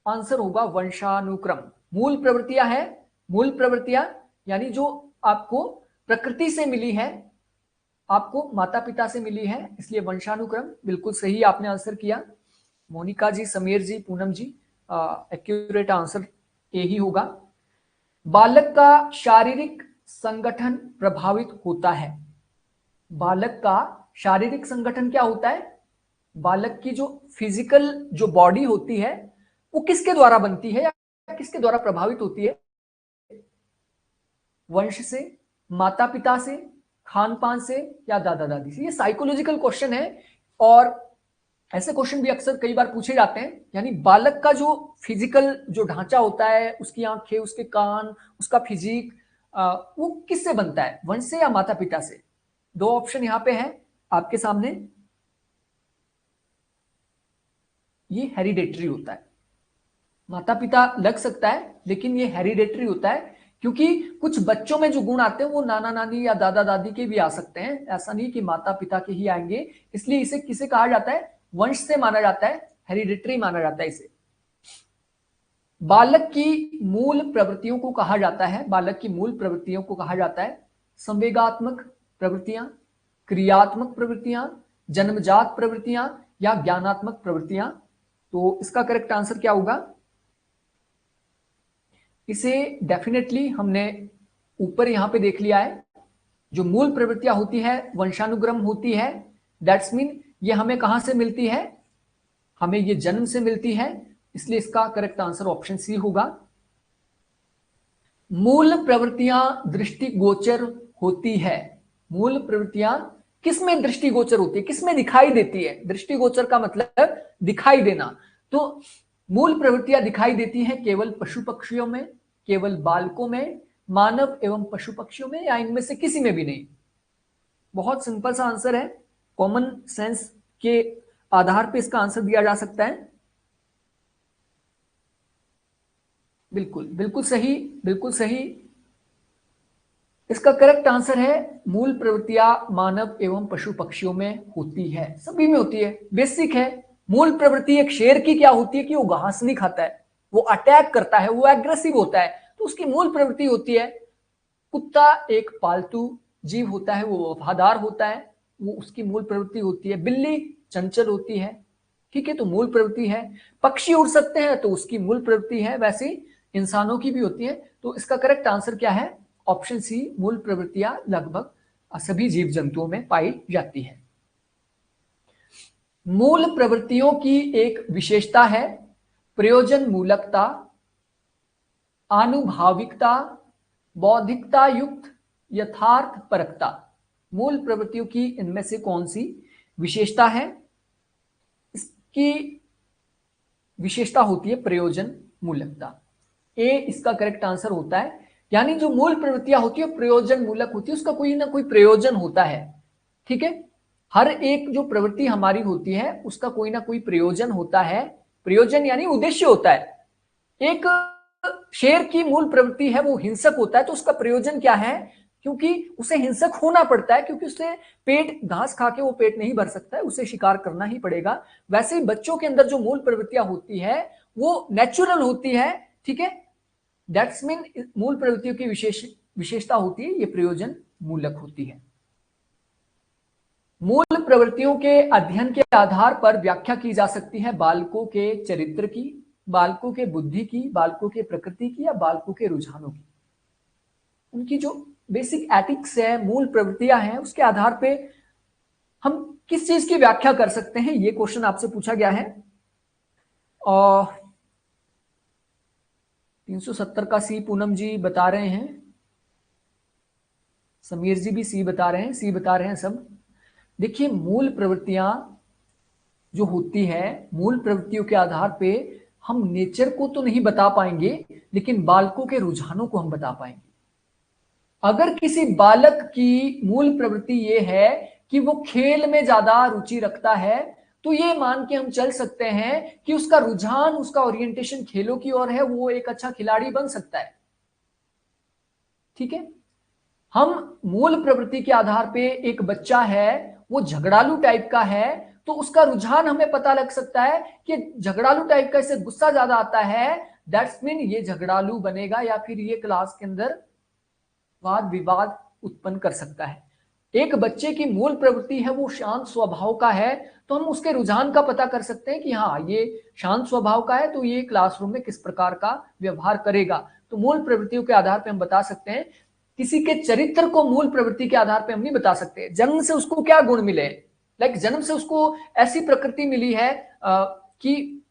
आंसर होगा वंशानुक्रम। मूल प्रवृत्तियां है, मूल प्रवृत्तियां यानी जो आपको प्रकृति से मिली है, आपको माता पिता से मिली है, इसलिए वंशानुक्रम। बिल्कुल सही आपने आंसर किया मोनिका जी, समीर जी, पूनम जी, एक्यूरेट आंसर ए ही होगा। बालक का शारीरिक संगठन प्रभावित होता है। बालक का शारीरिक संगठन क्या होता है? बालक की जो फिजिकल जो बॉडी होती है वो किसके द्वारा बनती है या किसके द्वारा प्रभावित होती है? वंश से, माता पिता से, खान पान से या दादा दादी से। ये साइकोलॉजिकल क्वेश्चन है और ऐसे क्वेश्चन भी अक्सर कई बार पूछे जाते हैं। यानी बालक का जो फिजिकल जो ढांचा होता है, उसकी आंखें, उसके कान, उसका फिजिक, वो किससे बनता है? वंश से या माता पिता से? दो ऑप्शन यहां पे है आपके सामने। ये हेरिडेटरी होता है, माता पिता लग सकता है लेकिन ये हेरिडेटरी होता है, क्योंकि कुछ बच्चों में जो गुण आते हैं वो नाना नानी या दादा दादी के भी आ सकते हैं, ऐसा नहीं कि माता पिता के ही आएंगे। इसलिए इसे किसे कहा जाता है? वंश से माना जाता है, हेरिडेटरी माना जाता है इसे। बालक की मूल प्रवृत्तियों को कहा जाता है, बालक की मूल प्रवृत्तियों को कहा जाता है संवेगात्मक प्रवृत्तियां, क्रियात्मक प्रवृत्तियां, जन्मजात प्रवृत्तियां या ज्ञानात्मक प्रवृत्तियां। तो इसका करेक्ट आंसर क्या होगा? इसे डेफिनेटली हमने ऊपर यहां पे देख लिया है। जो मूल प्रवृत्तियां होती है वंशानुक्रम होती है, दैट्स मीन ये हमें कहां से मिलती है? हमें ये जन्म से मिलती है, इसलिए इसका करेक्ट आंसर ऑप्शन सी होगा। मूल प्रवृत्तियां दृष्टिगोचर होती है। मूल प्रवृत्तियां किसमें दृष्टिगोचर होती है, किसमें दिखाई देती है? दृष्टिगोचर का मतलब दिखाई देना। तो मूल प्रवृत्तियां दिखाई देती हैं केवल पशु पक्षियों में, केवल बालकों में, मानव एवं पशु पक्षियों में, या इनमें से किसी में भी नहीं। बहुत सिंपल सा आंसर है, कॉमन सेंस के आधार पे इसका आंसर दिया जा सकता है। बिल्कुल बिल्कुल सही, बिल्कुल सही। इसका करेक्ट आंसर है मूल प्रवृत्तियां मानव एवं पशु पक्षियों में होती है, सभी में होती है, बेसिक है। मूल प्रवृत्ति एक शेर की क्या होती है कि वो घास नहीं खाता है, वो अटैक करता है, वो एग्रेसिव होता है, तो उसकी मूल प्रवृत्ति होती है। कुत्ता एक पालतू जीव होता है, वो वफादार होता है, वो उसकी मूल प्रवृत्ति होती है। बिल्ली चंचल होती है, ठीक है, तो मूल प्रवृत्ति है। पक्षी उड़ सकते हैं तो उसकी मूल प्रवृत्ति है, वैसे इंसानों की भी होती है। तो इसका करेक्ट आंसर क्या है? ऑप्शन सी, मूल प्रवृत्तियां लगभग सभी जीव जंतुओं में पाई जाती है। मूल प्रवृत्तियों की एक विशेषता है प्रयोजन मूलकता, आनुभाविकता, बौद्धिकता युक्त यथार्थ परकता। मूल प्रवृत्तियों की इनमें से कौन सी विशेषता है? इसकी विशेषता होती है प्रयोजन मूलकता। ए इसका करेक्ट आंसर होता है, यानी जो मूल प्रवृत्तियां होती है प्रयोजन मूलक होती है, उसका कोई ना कोई प्रयोजन होता है, ठीक है। हर एक जो प्रवृत्ति हमारी होती है उसका कोई ना कोई प्रयोजन होता है, प्रयोजन यानी उद्देश्य होता है। एक शेर की मूल प्रवृत्ति है वो हिंसक होता है, तो उसका प्रयोजन क्या है? क्योंकि उसे हिंसक होना पड़ता है, क्योंकि उसे पेट घास खा के वो पेट नहीं भर सकता है, उसे शिकार करना ही पड़ेगा। वैसे ही बच्चों के अंदर जो मूल प्रवृत्तियां होती है वो नेचुरल होती है, ठीक है। दैट्स मीन मूल प्रवृत्तियों की विशेषता होती है ये प्रयोजन मूलक होती है। मूल प्रवृत्तियों के अध्ययन के आधार पर व्याख्या की जा सकती है बालकों के चरित्र की, बालकों के बुद्धि की, बालकों के प्रकृति की, या बालकों के रुझानों की। उनकी जो बेसिक एथिक्स है, मूल प्रवृत्तियां हैं, उसके आधार पे हम किस चीज की व्याख्या कर सकते हैं, ये क्वेश्चन आपसे पूछा गया है। और 370 का सी पूनम जी बता रहे हैं, समीर जी भी सी बता रहे हैं, सी बता रहे हैं सब। देखिए मूल प्रवृत्तियां जो होती है, मूल प्रवृत्तियों के आधार पे हम नेचर को तो नहीं बता पाएंगे, लेकिन बालकों के रुझानों को हम बता पाएंगे। अगर किसी बालक की मूल प्रवृत्ति ये है कि वो खेल में ज्यादा रुचि रखता है, तो ये मान के हम चल सकते हैं कि उसका रुझान, उसका ओरिएंटेशन खेलों की ओर है, वो एक अच्छा खिलाड़ी बन सकता है, ठीक है। हम मूल प्रवृत्ति के आधार पे एक बच्चा है वो झगड़ालू टाइप का है, तो उसका रुझान हमें पता लग सकता है कि झगड़ालू टाइप का, इसे गुस्सा ज्यादा आता है, दैट्स मीन ये झगड़ालू बनेगा, या फिर ये क्लास के अंदर वाद विवाद उत्पन्न कर सकता है। एक बच्चे की मूल प्रवृत्ति है वो शांत स्वभाव का है, तो हम उसके रुझान का पता कर सकते हैं कि हाँ ये शांत स्वभाव का है, तो ये क्लासरूम में किस प्रकार का व्यवहार करेगा। तो मूल प्रवृत्तियों के आधार पर हम बता सकते हैं। किसी के चरित्र को मूल प्रवृत्ति के आधार पर हम नहीं बता सकते, जन्म से उसको क्या गुण मिले, लाइक जन्म से उसको ऐसी प्रकृति मिली है कि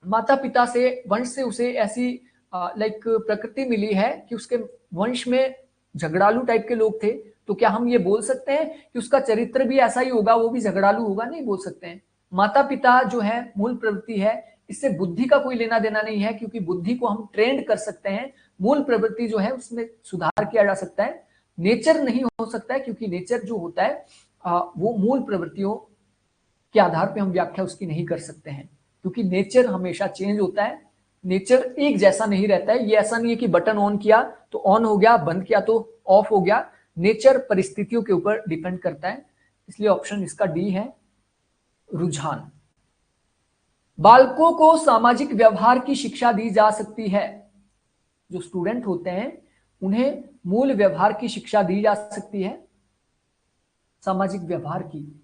माता पिता से, वंश से उसे ऐसी लाइक प्रकृति मिली है कि उसके वंश में झगड़ालू टाइप के लोग थे, तो क्या हम ये बोल सकते हैं कि उसका चरित्र भी ऐसा ही होगा, वो भी झगड़ालू होगा? नहीं बोल सकते हैं। माता पिता जो है मूल प्रवृत्ति है, इससे बुद्धि का कोई लेना देना नहीं है, क्योंकि बुद्धि को हम ट्रेंड कर सकते हैं, मूल प्रवृत्ति जो है उसमें सुधार किया जा सकता है। नेचर नहीं हो सकता है, क्योंकि नेचर जो होता है वो मूल प्रवृत्तियों के आधार पर हम व्याख्या उसकी नहीं कर सकते हैं, क्योंकि नेचर हमेशा चेंज होता है, नेचर एक जैसा नहीं रहता है। ये ऐसा नहीं है कि बटन ऑन किया तो ऑन हो गया, बंद किया तो ऑफ हो गया। नेचर परिस्थितियों के ऊपर डिपेंड करता है, इसलिए ऑप्शन इसका डी है, रुझान। बालकों को सामाजिक व्यवहार की शिक्षा दी जा सकती है। जो स्टूडेंट होते हैं उन्हें मूल व्यवहार की शिक्षा दी जा सकती है, सामाजिक व्यवहार की,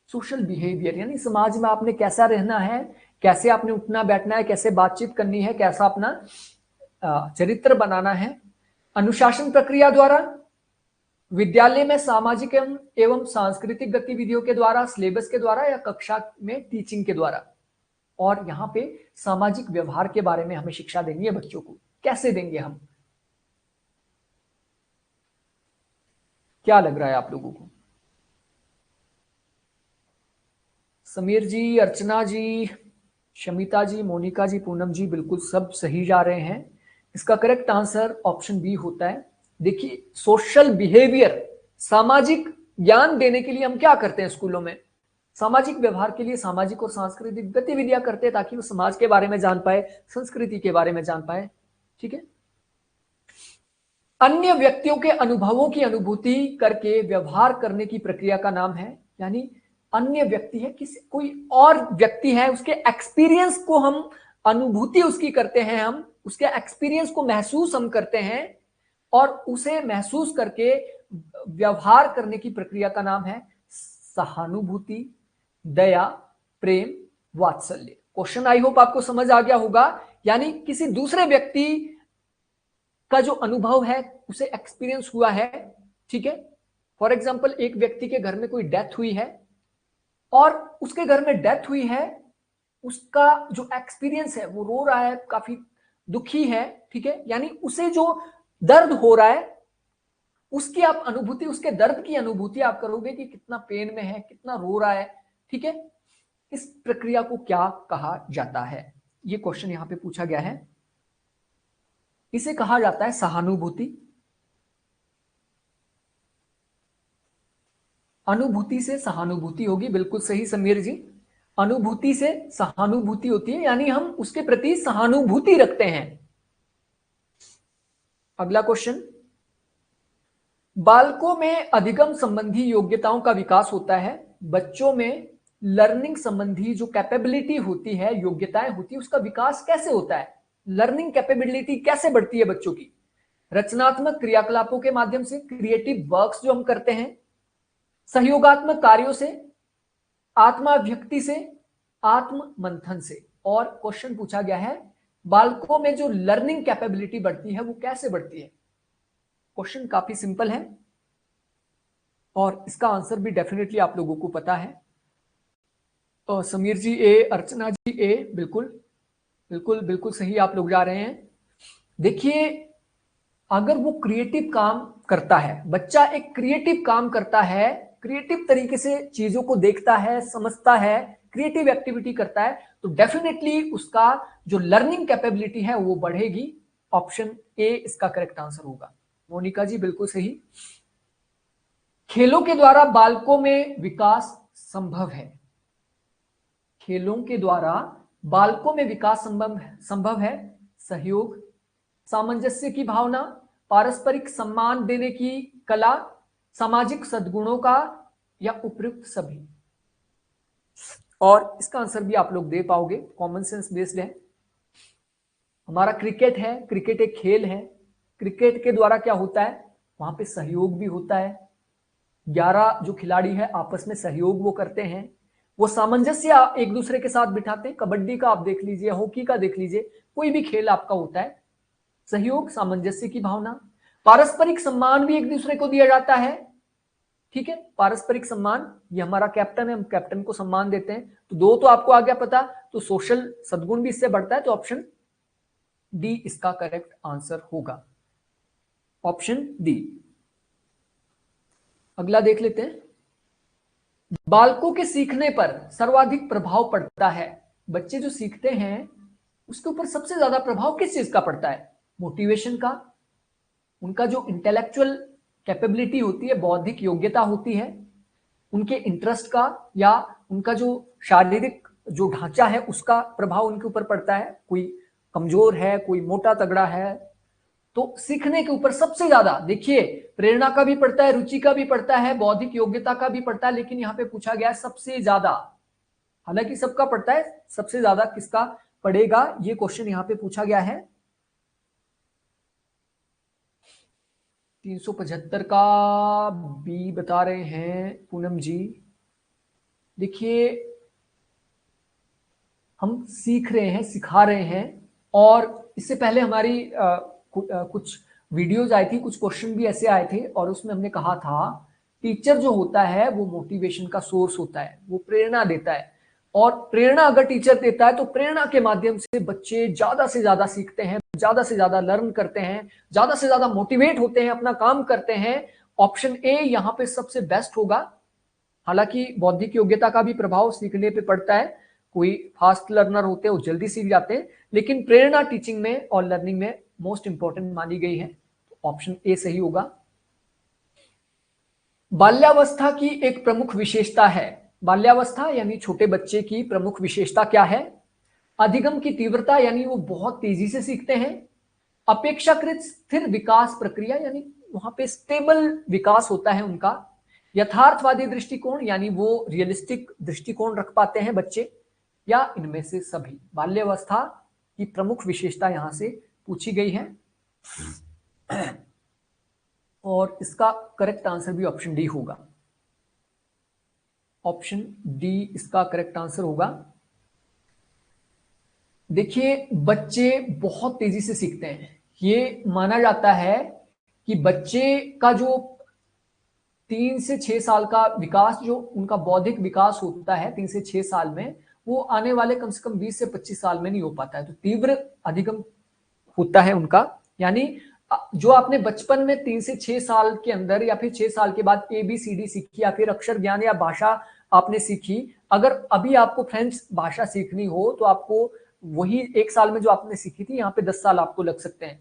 सोशल बिहेवियर, यानी समाज में आपने कैसा रहना है, कैसे आपने उठना बैठना है, कैसे बातचीत करनी है, कैसा अपना चरित्र बनाना है। अनुशासन प्रक्रिया द्वारा, विद्यालय में सामाजिक एवं सांस्कृतिक गतिविधियों के द्वारा, सिलेबस के द्वारा, या कक्षा में टीचिंग के द्वारा। और यहाँ पे सामाजिक व्यवहार के बारे में हमें शिक्षा देनी है बच्चों को, कैसे देंगे हम? क्या लग रहा है आप लोगों को? समीर जी, अर्चना जी, शमिता जी, मोनिका जी, पूनम जी, बिल्कुल सब सही जा रहे हैं। इसका करेक्ट आंसर ऑप्शन बी होता है। देखिए सोशल बिहेवियर, सामाजिक ज्ञान देने के लिए हम क्या करते हैं स्कूलों में? सामाजिक व्यवहार के लिए सामाजिक और सांस्कृतिक गतिविधियां करते हैं, ताकि वो समाज के बारे में जान पाए, संस्कृति के बारे में जान पाए, ठीक है। अन्य व्यक्तियों के अनुभवों की अनुभूति करके व्यवहार करने की प्रक्रिया का नाम है, यानी अन्य व्यक्ति है, किसी कोई और व्यक्ति है, उसके एक्सपीरियंस को हम अनुभूति उसकी करते हैं, हम उसके एक्सपीरियंस को महसूस हम करते हैं और उसे महसूस करके व्यवहार करने की प्रक्रिया का नाम है सहानुभूति, दया, प्रेम, वात्सल्य। क्वेश्चन आई होप आपको समझ आ गया होगा। यानी किसी दूसरे व्यक्ति का जो अनुभव है, उसे एक्सपीरियंस हुआ है, ठीक है। फॉर एग्जाम्पल, एक व्यक्ति के घर में कोई डेथ हुई है और उसके घर में डेथ हुई है, उसका जो एक्सपीरियंस है वो रो रहा है, काफी दुखी है, ठीक है। यानी उसे जो दर्द हो रहा है उसकी आप अनुभूति, उसके दर्द की अनुभूति आप करोगे कि कितना पेन में है, कितना रो रहा है, ठीक है। इस प्रक्रिया को क्या कहा जाता है, ये क्वेश्चन यहां पे पूछा गया है। इसे कहा जाता है सहानुभूति। अनुभूति से सहानुभूति होगी, बिल्कुल सही समीर जी। अनुभूति से सहानुभूति होती है, यानी हम उसके प्रति सहानुभूति रखते हैं। अगला क्वेश्चन, बालकों में अधिगम संबंधी योग्यताओं का विकास होता है। बच्चों में लर्निंग संबंधी जो कैपेबिलिटी होती है, योग्यताएं होती है, उसका विकास कैसे होता है? लर्निंग कैपेबिलिटी कैसे बढ़ती है बच्चों की? रचनात्मक क्रियाकलापों के माध्यम से, क्रिएटिव वर्क्स जो हम करते हैं, सहयोगात्मक कार्यों से, आत्माभिव्यक्ति से, आत्म मंथन से। और क्वेश्चन पूछा गया है बालकों में जो लर्निंग कैपेबिलिटी बढ़ती है वो कैसे बढ़ती है? क्वेश्चन काफी सिंपल है और इसका आंसर भी डेफिनेटली आप लोगों को पता है। तो समीर जी ए, अर्चना जी ए, बिल्कुल बिल्कुल बिल्कुल सही आप लोग जा रहे हैं। देखिए, अगर वो क्रिएटिव काम करता है, बच्चा एक क्रिएटिव काम करता है, क्रिएटिव तरीके से चीजों को देखता है, समझता है, क्रिएटिव एक्टिविटी करता है, तो डेफिनेटली उसका जो लर्निंग कैपेबिलिटी है वो बढ़ेगी। ऑप्शन ए इसका करेक्ट आंसर होगा। मोनिका जी बिल्कुल सही। खेलों के द्वारा बालकों में विकास संभव है। खेलों के द्वारा बालकों में विकास संभव है। सहयोग, सामंजस्य की भावना, पारस्परिक सम्मान देने की कला, सामाजिक सद्गुणों का, या उपयुक्त सभी। और इसका आंसर भी आप लोग दे पाओगे, कॉमन सेंस बेस्ड है। हमारा क्रिकेट है, क्रिकेट एक खेल है। क्रिकेट के द्वारा क्या होता है? वहां पे सहयोग भी होता है। 11 जो खिलाड़ी है आपस में सहयोग वो करते हैं, वो सामंजस्य एक दूसरे के साथ बिठाते हैं। कबड्डी का आप देख लीजिए, हॉकी का देख लीजिए, कोई भी खेल आपका होता है, सहयोग, सामंजस्य की भावना, पारस्परिक सम्मान भी एक दूसरे को दिया जाता है, ठीक है। पारस्परिक सम्मान, ये हमारा कैप्टन है, हम कैप्टन को सम्मान देते हैं। तो दो तो आपको आ गया पता, तो सोशल सद्गुण भी इससे बढ़ता है। तो ऑप्शन डी इसका करेक्ट आंसर होगा, ऑप्शन डी। अगला देख लेते हैं, बालकों के सीखने पर सर्वाधिक प्रभाव पड़ता है। बच्चे जो सीखते हैं उसके ऊपर सबसे ज्यादा प्रभाव किस चीज का पड़ता है? मोटिवेशन का, उनका जो इंटेलेक्चुअल कैपेबिलिटी होती है, बौद्धिक योग्यता होती है, उनके इंटरेस्ट का, या उनका जो शारीरिक जो ढांचा है उसका प्रभाव उनके ऊपर पड़ता है। कोई कमजोर है, कोई मोटा तगड़ा है, तो सीखने के ऊपर सबसे ज्यादा, देखिए, प्रेरणा का भी पड़ता है, रुचि का भी पड़ता है, बौद्धिक योग्यता का भी पड़ता है, लेकिन यहां पे पूछा गया है सबसे ज्यादा। हालांकि सबका पड़ता है, सबसे ज्यादा किसका पड़ेगा, ये क्वेश्चन यहां पे पूछा गया है। 375 का बी बता रहे हैं पूनम जी। देखिए, हम सीख रहे हैं, सिखा रहे हैं, और इससे पहले हमारी कुछ वीडियोज आई थी, कुछ क्वेश्चन भी ऐसे आए थे, और उसमें हमने कहा था टीचर जो होता है वो मोटिवेशन का सोर्स होता है, वो प्रेरणा देता है। और प्रेरणा अगर टीचर देता है तो प्रेरणा के माध्यम से बच्चे ज्यादा से ज्यादा सीखते हैं, ज्यादा से ज्यादा लर्न करते हैं, ज्यादा से ज्यादा मोटिवेट होते हैं, अपना काम करते हैं। ऑप्शन ए यहां पे सबसे बेस्ट होगा। हालांकि बौद्धिक योग्यता का भी प्रभाव सीखने पे पड़ता है, कोई फास्ट लर्नर होते हैं वो जल्दी सीख जाते हैं, लेकिन प्रेरणा टीचिंग में और लर्निंग में मोस्ट इंपॉर्टेंट मानी गई है। ऑप्शन ए सही होगा। बाल्यावस्था की एक प्रमुख विशेषता है। बाल्यावस्था यानी छोटे बच्चे की प्रमुख विशेषता क्या है? अधिगम की तीव्रता, यानी वो बहुत तेजी से सीखते हैं। अपेक्षाकृत स्थिर विकास प्रक्रिया, यानी वहां पे स्टेबल विकास होता है उनका, यथार्थवादी दृष्टिकोण यानी वो रियलिस्टिक दृष्टिकोण रख पाते हैं बच्चे, या इनमें से सभी। बाल्यावस्था की प्रमुख विशेषता यहां से पूछी गई है और इसका करेक्ट आंसर भी ऑप्शन डी होगा। ऑप्शन डी इसका करेक्ट आंसर होगा। देखिए, बच्चे बहुत तेजी से सीखते हैं। ये माना जाता है कि बच्चे का जो 3 से 6 साल का विकास, जो उनका बौद्धिक विकास होता है 3 से 6 साल में, वो आने वाले कम से कम 20 से 25 साल में नहीं हो पाता है। तो तीव्र अधिगम होता है उनका, यानी जो आपने बचपन में 3 से 6 साल के अंदर या फिर 6 साल के बाद ABCD सीखी या फिर अक्षर ज्ञान या भाषा आपने सीखी, अगर अभी आपको फ्रेंच भाषा सीखनी हो तो आपको वही 1 साल में जो आपने सीखी थी, यहाँ पे 10 साल आपको लग सकते हैं।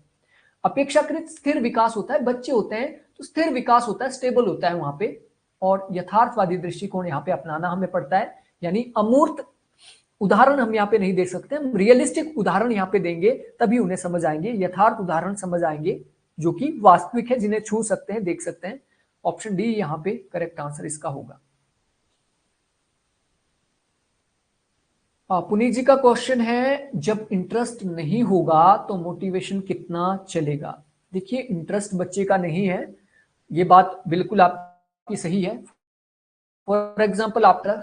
अपेक्षाकृत स्थिर विकास होता है, बच्चे होते हैं तो स्थिर विकास होता है, स्टेबल होता है वहां पे। और यथार्थवादी दृष्टिकोण यहाँ पे अपनाना हमें पड़ता है, यानी अमूर्त उदाहरण हम यहाँ पे नहीं दे सकते, हम रियलिस्टिक उदाहरण यहाँ पे देंगे तभी उन्हें समझ आएंगे, यथार्थ उदाहरण समझ आएंगे जो कि वास्तविक है, जिन्हें छू सकते हैं, देख सकते हैं। ऑप्शन डी यहाँ पे करेक्ट आंसर इसका होगा। पुनीत जी का क्वेश्चन है, जब इंटरेस्ट नहीं होगा तो मोटिवेशन कितना चलेगा? देखिए, इंटरेस्ट बच्चे का नहीं है, ये बात बिल्कुल आपकी सही है। फॉर एग्जाम्पल, आपका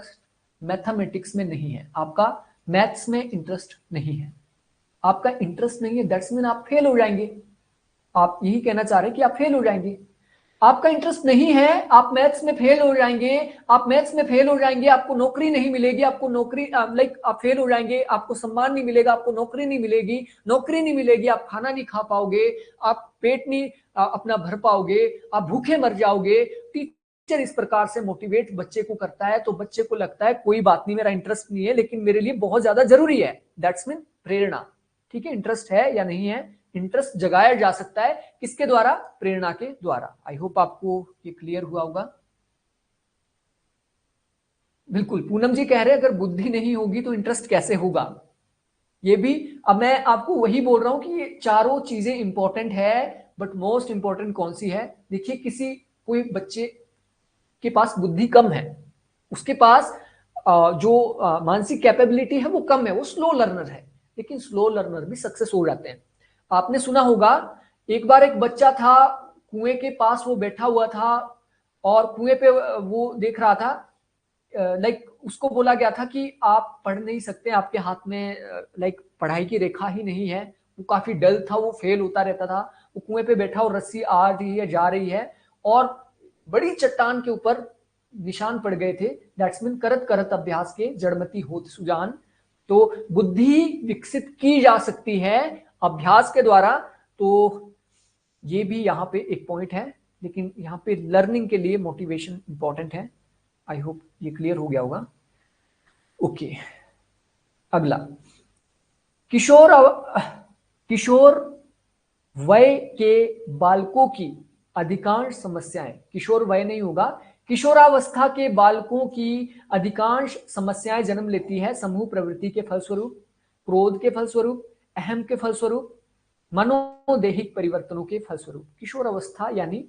मैथमेटिक्स में नहीं है, आपका मैथ्स में इंटरेस्ट नहीं है, आपका इंटरेस्ट नहीं है, दैट्स मीन आप फेल हो जाएंगे। आप यही कहना चाह रहे हैं कि आप फेल हो जाएंगे। आपका इंटरेस्ट नहीं है, आप मैथ्स में फेल हो जाएंगे, आप मैथ्स में फेल हो जाएंगे, आपको नौकरी नहीं मिलेगी, आपको नौकरी आप फेल हो जाएंगे, आपको सम्मान नहीं मिलेगा, आपको नौकरी नहीं मिलेगी, नौकरी नहीं मिलेगी, आप खाना नहीं खा पाओगे, आप पेट नहीं अपना भर पाओगे, आप भूखे मर जाओगे। टीचर इस प्रकार से मोटिवेट बच्चे को करता है तो बच्चे को लगता है कोई बात नहीं, मेरा इंटरेस्ट नहीं है लेकिन मेरे लिए बहुत ज्यादा जरूरी है, दैट्स मीन प्रेरणा। ठीक है, इंटरेस्ट है या नहीं है, इंटरेस्ट जगाया जा सकता है किसके द्वारा? प्रेरणा के द्वारा। आई होप आपको ये क्लियर हुआ होगा। बिल्कुल, पूनम जी कह रहे हैं अगर बुद्धि नहीं होगी तो इंटरेस्ट कैसे होगा? ये भी अब मैं आपको वही बोल रहा हूं कि ये चारों चीजें इंपॉर्टेंट है, बट मोस्ट इंपॉर्टेंट कौन सी है? देखिए, कोई बच्चे के पास बुद्धि कम है, उसके पास जो मानसिक कैपेबिलिटी है वो कम है, वो स्लो लर्नर है, लेकिन स्लो लर्नर भी सक्सेस हो जाते हैं। आपने सुना होगा, एक बार एक बच्चा था, कुएं के पास वो बैठा हुआ था और कुएं पे वो देख रहा था, उसको बोला गया था कि आप पढ़ नहीं सकते, आपके हाथ में पढ़ाई की रेखा ही नहीं है। वो काफी डल था, वो फेल होता रहता था। वो कुएं पे बैठा और रस्सी आ रही है, जा रही है और बड़ी चट्टान के ऊपर निशान पड़ गए थे। दैट्स मीन करत करत अभ्यास के जड़मती होत सुजान। तो बुद्धि विकसित की जा सकती है अभ्यास के द्वारा, तो ये भी यहाँ पे एक पॉइंट है, लेकिन यहाँ पे लर्निंग के लिए मोटिवेशन इंपॉर्टेंट है। आई होप ये क्लियर हो गया होगा। ओके, अगला, किशोर वय के बालकों की अधिकांश समस्याएं, किशोर वय नहीं होगा, किशोरावस्था के बालकों की अधिकांश समस्याएं जन्म लेती है समूह प्रवृत्ति के फलस्वरूप, क्रोध के फलस्वरूप, अहम के फलस्वरूप, मनोदैहिक परिवर्तनों के फलस्वरूप। किशोर अवस्था यानी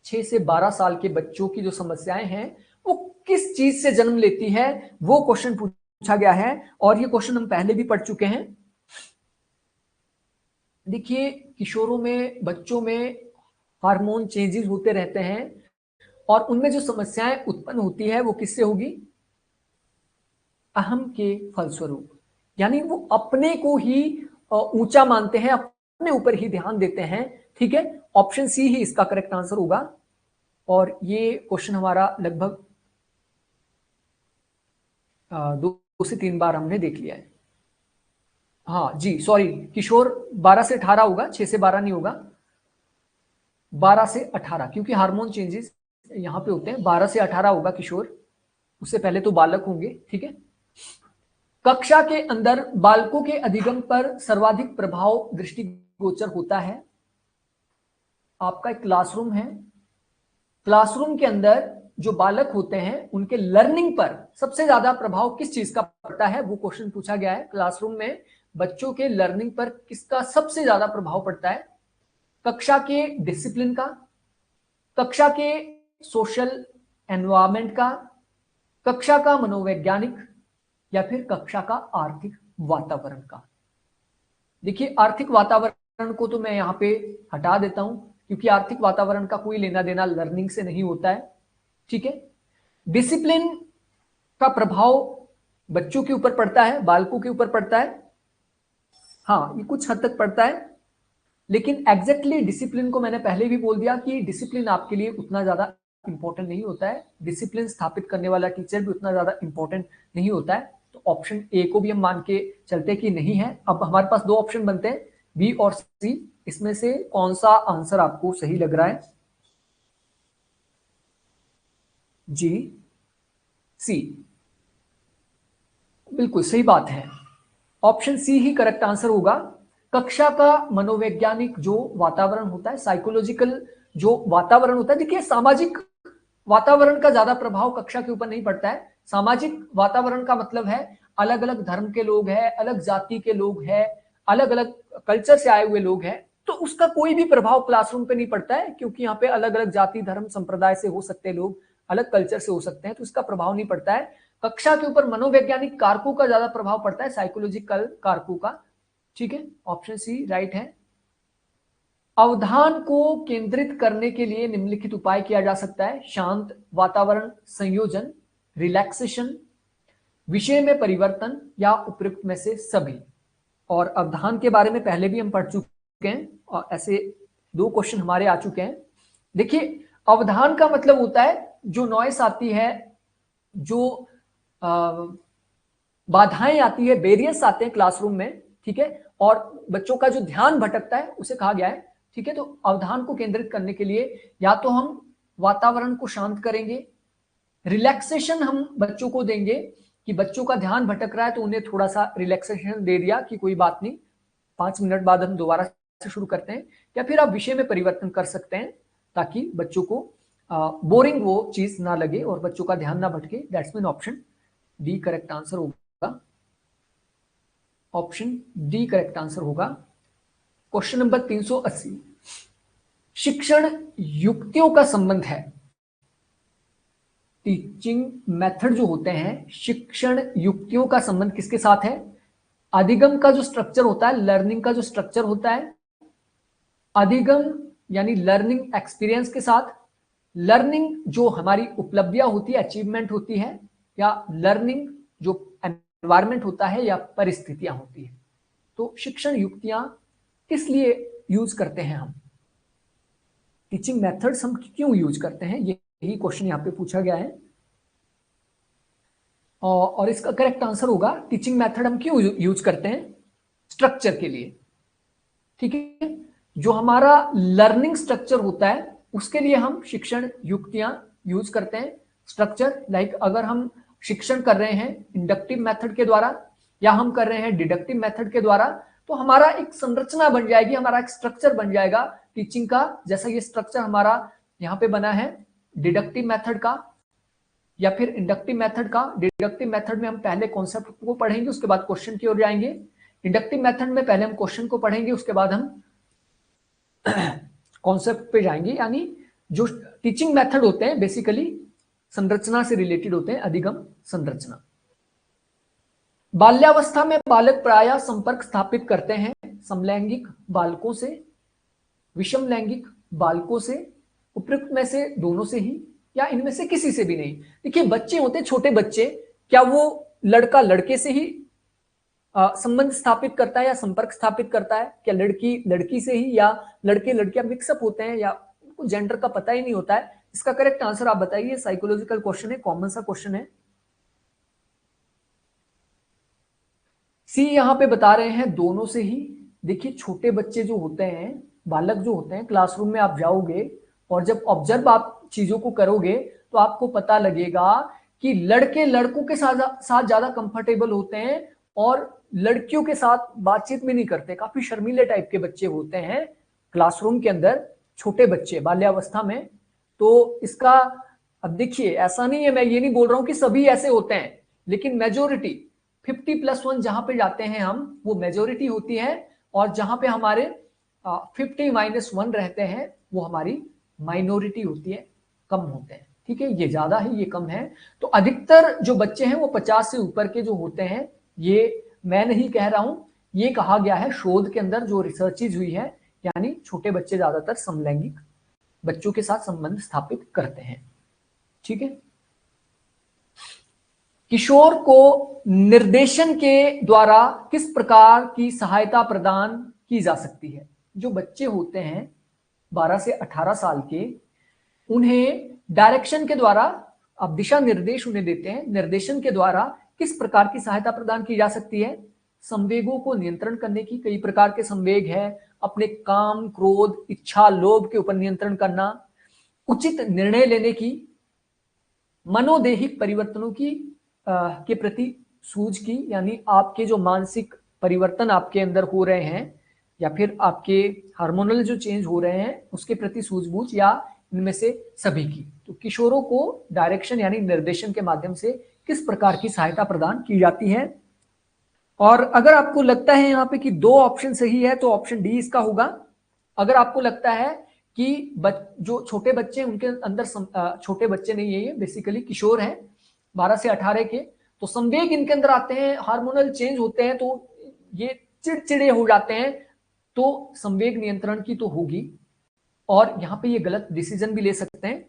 6 से 12 साल के बच्चों की जो समस्याएं हैं वो किस चीज से जन्म लेती है, वो क्वेश्चन पूछा गया है और ये क्वेश्चन हम पहले भी पढ़ चुके हैं। देखिए, किशोरों में, बच्चों में हार्मोन चेंजेस होते रहते हैं और उनमें जो समस्याएं उत्पन्न होती है वो किससे होगी? अहम के फलस्वरूप, यानी वो अपने को ही ऊंचा मानते हैं, अपने ऊपर ही ध्यान देते हैं। ठीक है, ऑप्शन सी ही इसका करेक्ट आंसर होगा। और ये क्वेश्चन हमारा लगभग 2 से 3 बार हमने देख लिया है। हाँ जी, सॉरी, किशोर 12 से 18 होगा, 6 से 12 नहीं होगा, 12 से 18, क्योंकि हार्मोन चेंजेस यहां पे होते हैं। 12 से 18 होगा किशोर, उससे पहले तो बालक होंगे। ठीक है, कक्षा के अंदर बालकों के अधिगम पर सर्वाधिक प्रभाव दृष्टिगोचर होता है। आपका एक क्लासरूम है, क्लासरूम के अंदर जो बालक होते हैं उनके लर्निंग पर सबसे ज्यादा प्रभाव किस चीज का पड़ता है, वो क्वेश्चन पूछा गया है। क्लासरूम में बच्चों के लर्निंग पर किसका सबसे ज्यादा प्रभाव पड़ता है? कक्षा के डिसिप्लिन का, कक्षा के सोशल एनवायरमेंट का, कक्षा का मनोवैज्ञानिक, या फिर कक्षा का आर्थिक वातावरण का। देखिए आर्थिक वातावरण को तो मैं यहां पे हटा देता हूं, क्योंकि आर्थिक वातावरण का कोई लेना देना लर्निंग से नहीं होता है। ठीक है, डिसिप्लिन का प्रभाव बच्चों के ऊपर पड़ता है, बालकों के ऊपर पड़ता है, हाँ ये कुछ हद तक पड़ता है, लेकिन एग्जैक्टली डिसिप्लिन को मैंने पहले भी बोल दिया कि डिसिप्लिन आपके लिए उतना ज्यादा इंपॉर्टेंट नहीं होता है, डिसिप्लिन स्थापित करने वाला टीचर भी उतना ज्यादा इंपॉर्टेंट नहीं होता है। तो ऑप्शन ए को भी हम मान के चलते कि नहीं है। अब हमारे पास दो ऑप्शन बनते हैं, बी और सी, इसमें से कौन सा आंसर आपको सही लग रहा है? जी, सी, बिल्कुल सही बात है, ऑप्शन सी ही करेक्ट आंसर होगा। कक्षा का मनोवैज्ञानिक जो वातावरण होता है, साइकोलॉजिकल जो वातावरण होता है, देखिए सामाजिक वातावरण का ज्यादा प्रभाव कक्षा के ऊपर नहीं पड़ता है। सामाजिक वातावरण का मतलब है अलग अलग धर्म के लोग हैं, अलग जाति के लोग हैं, अलग अलग कल्चर से आए हुए लोग हैं, तो उसका कोई भी प्रभाव क्लासरूम पे नहीं पड़ता है, क्योंकि यहाँ पे अलग अलग जाति धर्म संप्रदाय से हो सकते हैं लोग, अलग कल्चर से हो सकते हैं, तो इसका प्रभाव नहीं पड़ता है। कक्षा के ऊपर मनोवैज्ञानिक कारकों का ज्यादा प्रभाव पड़ता है, साइकोलॉजिकल कारकों का। ठीक है, ऑप्शन सी राइट है। अवधान को केंद्रित करने के लिए निम्नलिखित उपाय किया जा सकता है: शांत वातावरण संयोजन, रिलैक्सेशन, विषय में परिवर्तन, या उपयुक्त में से सभी। और अवधान के बारे में पहले भी हम पढ़ चुके हैं और ऐसे दो क्वेश्चन हमारे आ चुके हैं। देखिए अवधान का मतलब होता है जो नॉइस आती है, जो बाधाएं आती है, बैरियर्स आते हैं क्लासरूम में, ठीक है, और बच्चों का जो ध्यान भटकता है उसे कहा गया है। ठीक है, तो अवधान को केंद्रित करने के लिए या तो हम वातावरण को शांत करेंगे, रिलैक्सेशन हम बच्चों को देंगे कि बच्चों का ध्यान भटक रहा है तो उन्हें थोड़ा सा रिलैक्सेशन दे दिया कि कोई बात नहीं, 5 मिनट बाद हम दोबारा से शुरू करते हैं, या फिर आप विषय में परिवर्तन कर सकते हैं ताकि बच्चों को बोरिंग वो चीज ना लगे और बच्चों का ध्यान ना भटके। That's mean option D correct answer होगा। ऑप्शन डी करेक्ट आंसर होगा। क्वेश्चन नंबर 380, शिक्षण युक्तियों का संबंध है, टीचिंग मेथड जो होते हैं, शिक्षण युक्तियों का संबंध किसके साथ है? अधिगम का जो स्ट्रक्चर होता है, लर्निंग का जो स्ट्रक्चर होता है, अधिगम यानी लर्निंग एक्सपीरियंस के साथ, लर्निंग जो हमारी उपलब्धियां होती है, अचीवमेंट होती है, या लर्निंग जो एनवायरमेंट होता है या परिस्थितियां होती है। तो शिक्षण युक्तियां किस लिए यूज करते हैं हम, टीचिंग मेथड्स हम क्यों यूज करते हैं, यही क्वेश्चन यहाँ पे पूछा गया है। और इसका करेक्ट आंसर होगा टीचिंग मेथड हम क्यों यूज करते हैं? स्ट्रक्चर के लिए। ठीक है, जो हमारा लर्निंग स्ट्रक्चर होता है उसके लिए हम शिक्षण युक्तियां यूज करते हैं। स्ट्रक्चर लाइक अगर हम शिक्षण कर रहे हैं इंडक्टिव मेथड के द्वारा या हम कर रहे हैं डिडक्टिव मेथड के द्वारा, तो हमारा एक संरचना बन जाएगी, हमारा एक स्ट्रक्चर बन जाएगा टीचिंग का। जैसा ये स्ट्रक्चर हमारा यहाँ पे बना है डिडक्टिव मेथड का या फिर इंडक्टिव मेथड का। डिडक्टिव मेथड में हम पहले कॉन्सेप्ट को पढ़ेंगे, उसके बाद क्वेश्चन की ओर जाएंगे। इंडक्टिव मेथड में पहले हम क्वेश्चन को पढ़ेंगे, उसके बाद हम कॉन्सेप्ट पे जाएंगे। यानी जो टीचिंग मेथड होते हैं बेसिकली संरचना से रिलेटेड होते हैं, अधिगम संरचना। बाल्यावस्था में बालक प्रायः संपर्क स्थापित करते हैं समलैंगिक बालकों से, विषम लैंगिक बालकों से, उपयुक्त में से दोनों से ही, या इनमें से किसी से भी नहीं। देखिए बच्चे होते हैं, छोटे बच्चे, क्या वो लड़का लड़के से ही संबंध स्थापित करता है या संपर्क स्थापित करता है? क्या लड़की लड़की से ही, या लड़के लड़कियां मिक्सअप होते हैं, या उनको जेंडर का पता ही नहीं होता है? इसका करेक्ट आंसर आप बताइए। साइकोलॉजिकल क्वेश्चन है, कॉमन सा क्वेश्चन है। सी यहां पे बता रहे हैं दोनों से ही। देखिए छोटे बच्चे जो होते हैं, बालक जो होते हैं, क्लासरूम में आप जाओगे और जब ऑब्जर्व आप चीजों को करोगे तो आपको पता लगेगा कि लड़के लड़कों के साथ ज्यादा कंफर्टेबल होते हैं और लड़कियों के साथ बातचीत में नहीं करते, काफी शर्मीले टाइप के बच्चे होते हैं क्लासरूम के अंदर, छोटे बच्चे बाल्यावस्था में। तो इसका अब देखिए ऐसा नहीं है, मैं ये नहीं बोल रहा हूं कि सभी ऐसे होते हैं, लेकिन मेजोरिटी 50+1 जहां पे जाते हैं हम, वो मेजोरिटी होती है, और जहां पे हमारे 50-1 रहते हैं वो हमारी माइनॉरिटी होती है। कम होते हैं, ठीक है, ये ज्यादा है, ये कम है। तो अधिकतर जो बच्चे हैं वो 50 से ऊपर के जो होते हैं, ये मैं नहीं कह रहा हूं, ये कहा गया है शोध के अंदर जो रिसर्चेज हुई है, यानी छोटे बच्चे ज्यादातर समलैंगिक बच्चों के साथ संबंध स्थापित करते हैं, ठीक है। किशोर को निर्देशन के द्वारा किस प्रकार की सहायता प्रदान की जा सकती है? जो बच्चे होते हैं 12 से 18 साल के, उन्हें डायरेक्शन के द्वारा, आप दिशा निर्देश उन्हें देते हैं, निर्देशन के द्वारा किस प्रकार की सहायता प्रदान की जा सकती है? संवेगों को नियंत्रण करने की, कई प्रकार के संवेग है, अपने काम, क्रोध, इच्छा, लोभ के ऊपर नियंत्रण करना, उचित निर्णय लेने की, मनोदेहिक परिवर्तनों की के प्रति सूझ की, यानी आपके जो मानसिक परिवर्तन आपके अंदर हो रहे हैं या फिर आपके हार्मोनल जो चेंज हो रहे हैं उसके प्रति सूझबूझ, या इनमें से सभी की। तो किशोरों को डायरेक्शन यानी निर्देशन के माध्यम से किस प्रकार की सहायता प्रदान की जाती है? और अगर आपको लगता है यहाँ पे कि 2 ऑप्शन सही है तो ऑप्शन डी इसका होगा। अगर आपको लगता है कि जो छोटे बच्चे उनके अंदर छोटे बच्चे नहीं है, ये बेसिकली किशोर हैं 12 से 18 के, तो संवेग इनके अंदर आते हैं, हार्मोनल चेंज होते हैं, तो ये चिड़चिड़े हो जाते हैं, तो संवेग नियंत्रण की तो होगी। और यहाँ पे ये गलत डिसीजन भी ले सकते हैं,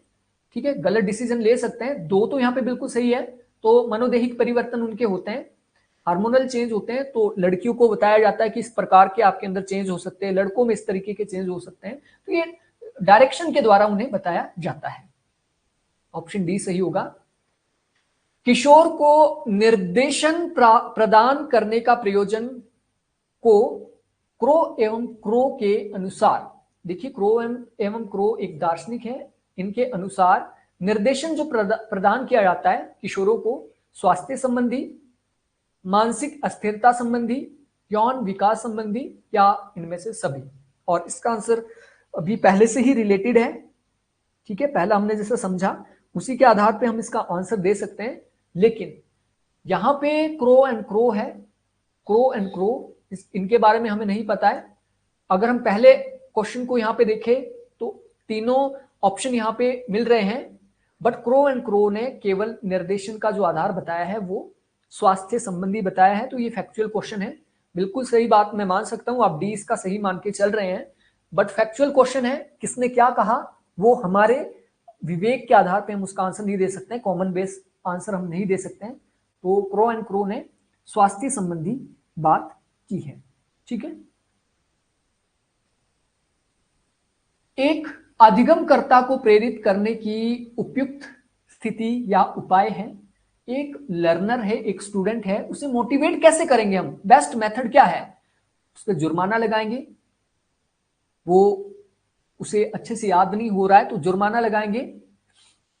ठीक है, गलत डिसीजन ले सकते हैं। 2 तो यहाँ पे बिल्कुल सही है। तो मनोदैहिक परिवर्तन उनके होते हैं, हार्मोनल चेंज होते हैं, तो लड़कियों को बताया जाता है कि इस प्रकार के आपके अंदर चेंज हो सकते हैं, लड़कों में इस तरीके के चेंज हो सकते हैं, तो ये डायरेक्शन के द्वारा उन्हें बताया जाता है। ऑप्शन डी सही होगा। किशोर को निर्देशन प्रदान करने का प्रयोजन को क्रो एवं क्रो के अनुसार, देखिए क्रो एवं क्रो एक दार्शनिक है, इनके अनुसार निर्देशन जो प्रदान किया जाता है किशोरों को, स्वास्थ्य संबंधी, मानसिक अस्थिरता संबंधी, यौन विकास संबंधी, या इनमें से सभी। और इसका आंसर अभी पहले से ही रिलेटेड है, ठीक है, पहला हमने जैसे समझा उसी के आधार पे हम इसका आंसर दे सकते हैं। लेकिन यहां पे क्रो एंड क्रो है, क्रो एंड क्रो इनके बारे में हमें नहीं पता है। अगर हम पहले क्वेश्चन को यहां पे देखें तो तीनों ऑप्शन यहां पे मिल रहे हैं, बट क्रो एंड क्रो ने केवल निर्देशन का जो आधार बताया है वो स्वास्थ्य संबंधी बताया है। तो ये फैक्चुअल क्वेश्चन है, बिल्कुल सही बात मैं मान सकता हूं, आप डी इसका सही मान के चल रहे हैं, बट फैक्चुअल क्वेश्चन है, किसने क्या कहा वो हमारे विवेक के आधार पे हम उसका आंसर नहीं दे सकते हैं, कॉमन बेस आंसर हम नहीं दे सकते हैं। तो क्रो एंड क्रो ने स्वास्थ्य संबंधी बात की है, ठीक है। एक अधिगमकर्ता को प्रेरित करने की उपयुक्त स्थिति या उपाय है। एक लर्नर है, एक स्टूडेंट है, उसे मोटिवेट कैसे करेंगे हम? बेस्ट मेथड क्या है? उस पर जुर्माना लगाएंगे, वो उसे अच्छे से याद नहीं हो रहा है तो जुर्माना लगाएंगे,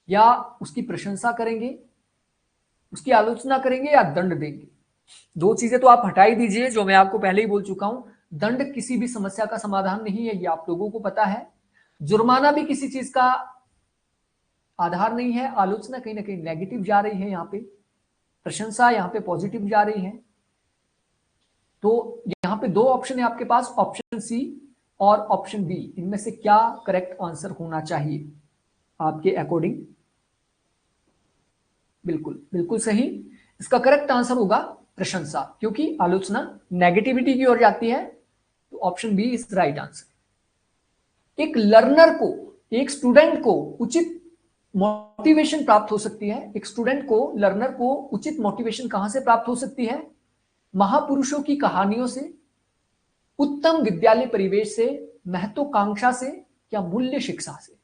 या उसकी प्रशंसा करेंगे, उसकी आलोचना करेंगे, या दंड देंगे? 2 चीजें तो आप हटा ही दीजिए, जो मैं आपको पहले ही बोल चुका हूं, दंड किसी भी समस्या का समाधान नहीं है, ये आप लोगों को पता है। जुर्माना भी किसी चीज का आधार नहीं है, आलोचना कहीं ना कहीं नेगेटिव जा रही है, यहाँ पे प्रशंसा यहाँ पे पॉजिटिव जा रही है। तो यहाँ पे 2 ऑप्शन है आपके पास, ऑप्शन सी और ऑप्शन बी, इनमें से क्या करेक्ट आंसर होना चाहिए आपके अकॉर्डिंग? बिल्कुल बिल्कुल सही, इसका करेक्ट आंसर होगा प्रशंसा, क्योंकि आलोचना नेगेटिविटी की ओर जाती है। तो option B is right answer. एक लर्नर को, एक स्टूडेंट को उचित मोटिवेशन प्राप्त हो सकती है, एक स्टूडेंट को, लर्नर को उचित मोटिवेशन कहां से प्राप्त हो सकती है? महापुरुषों की कहानियों से, उत्तम विद्यालय परिवेश से, महत्वाकांक्षा से, या मूल्य शिक्षा से?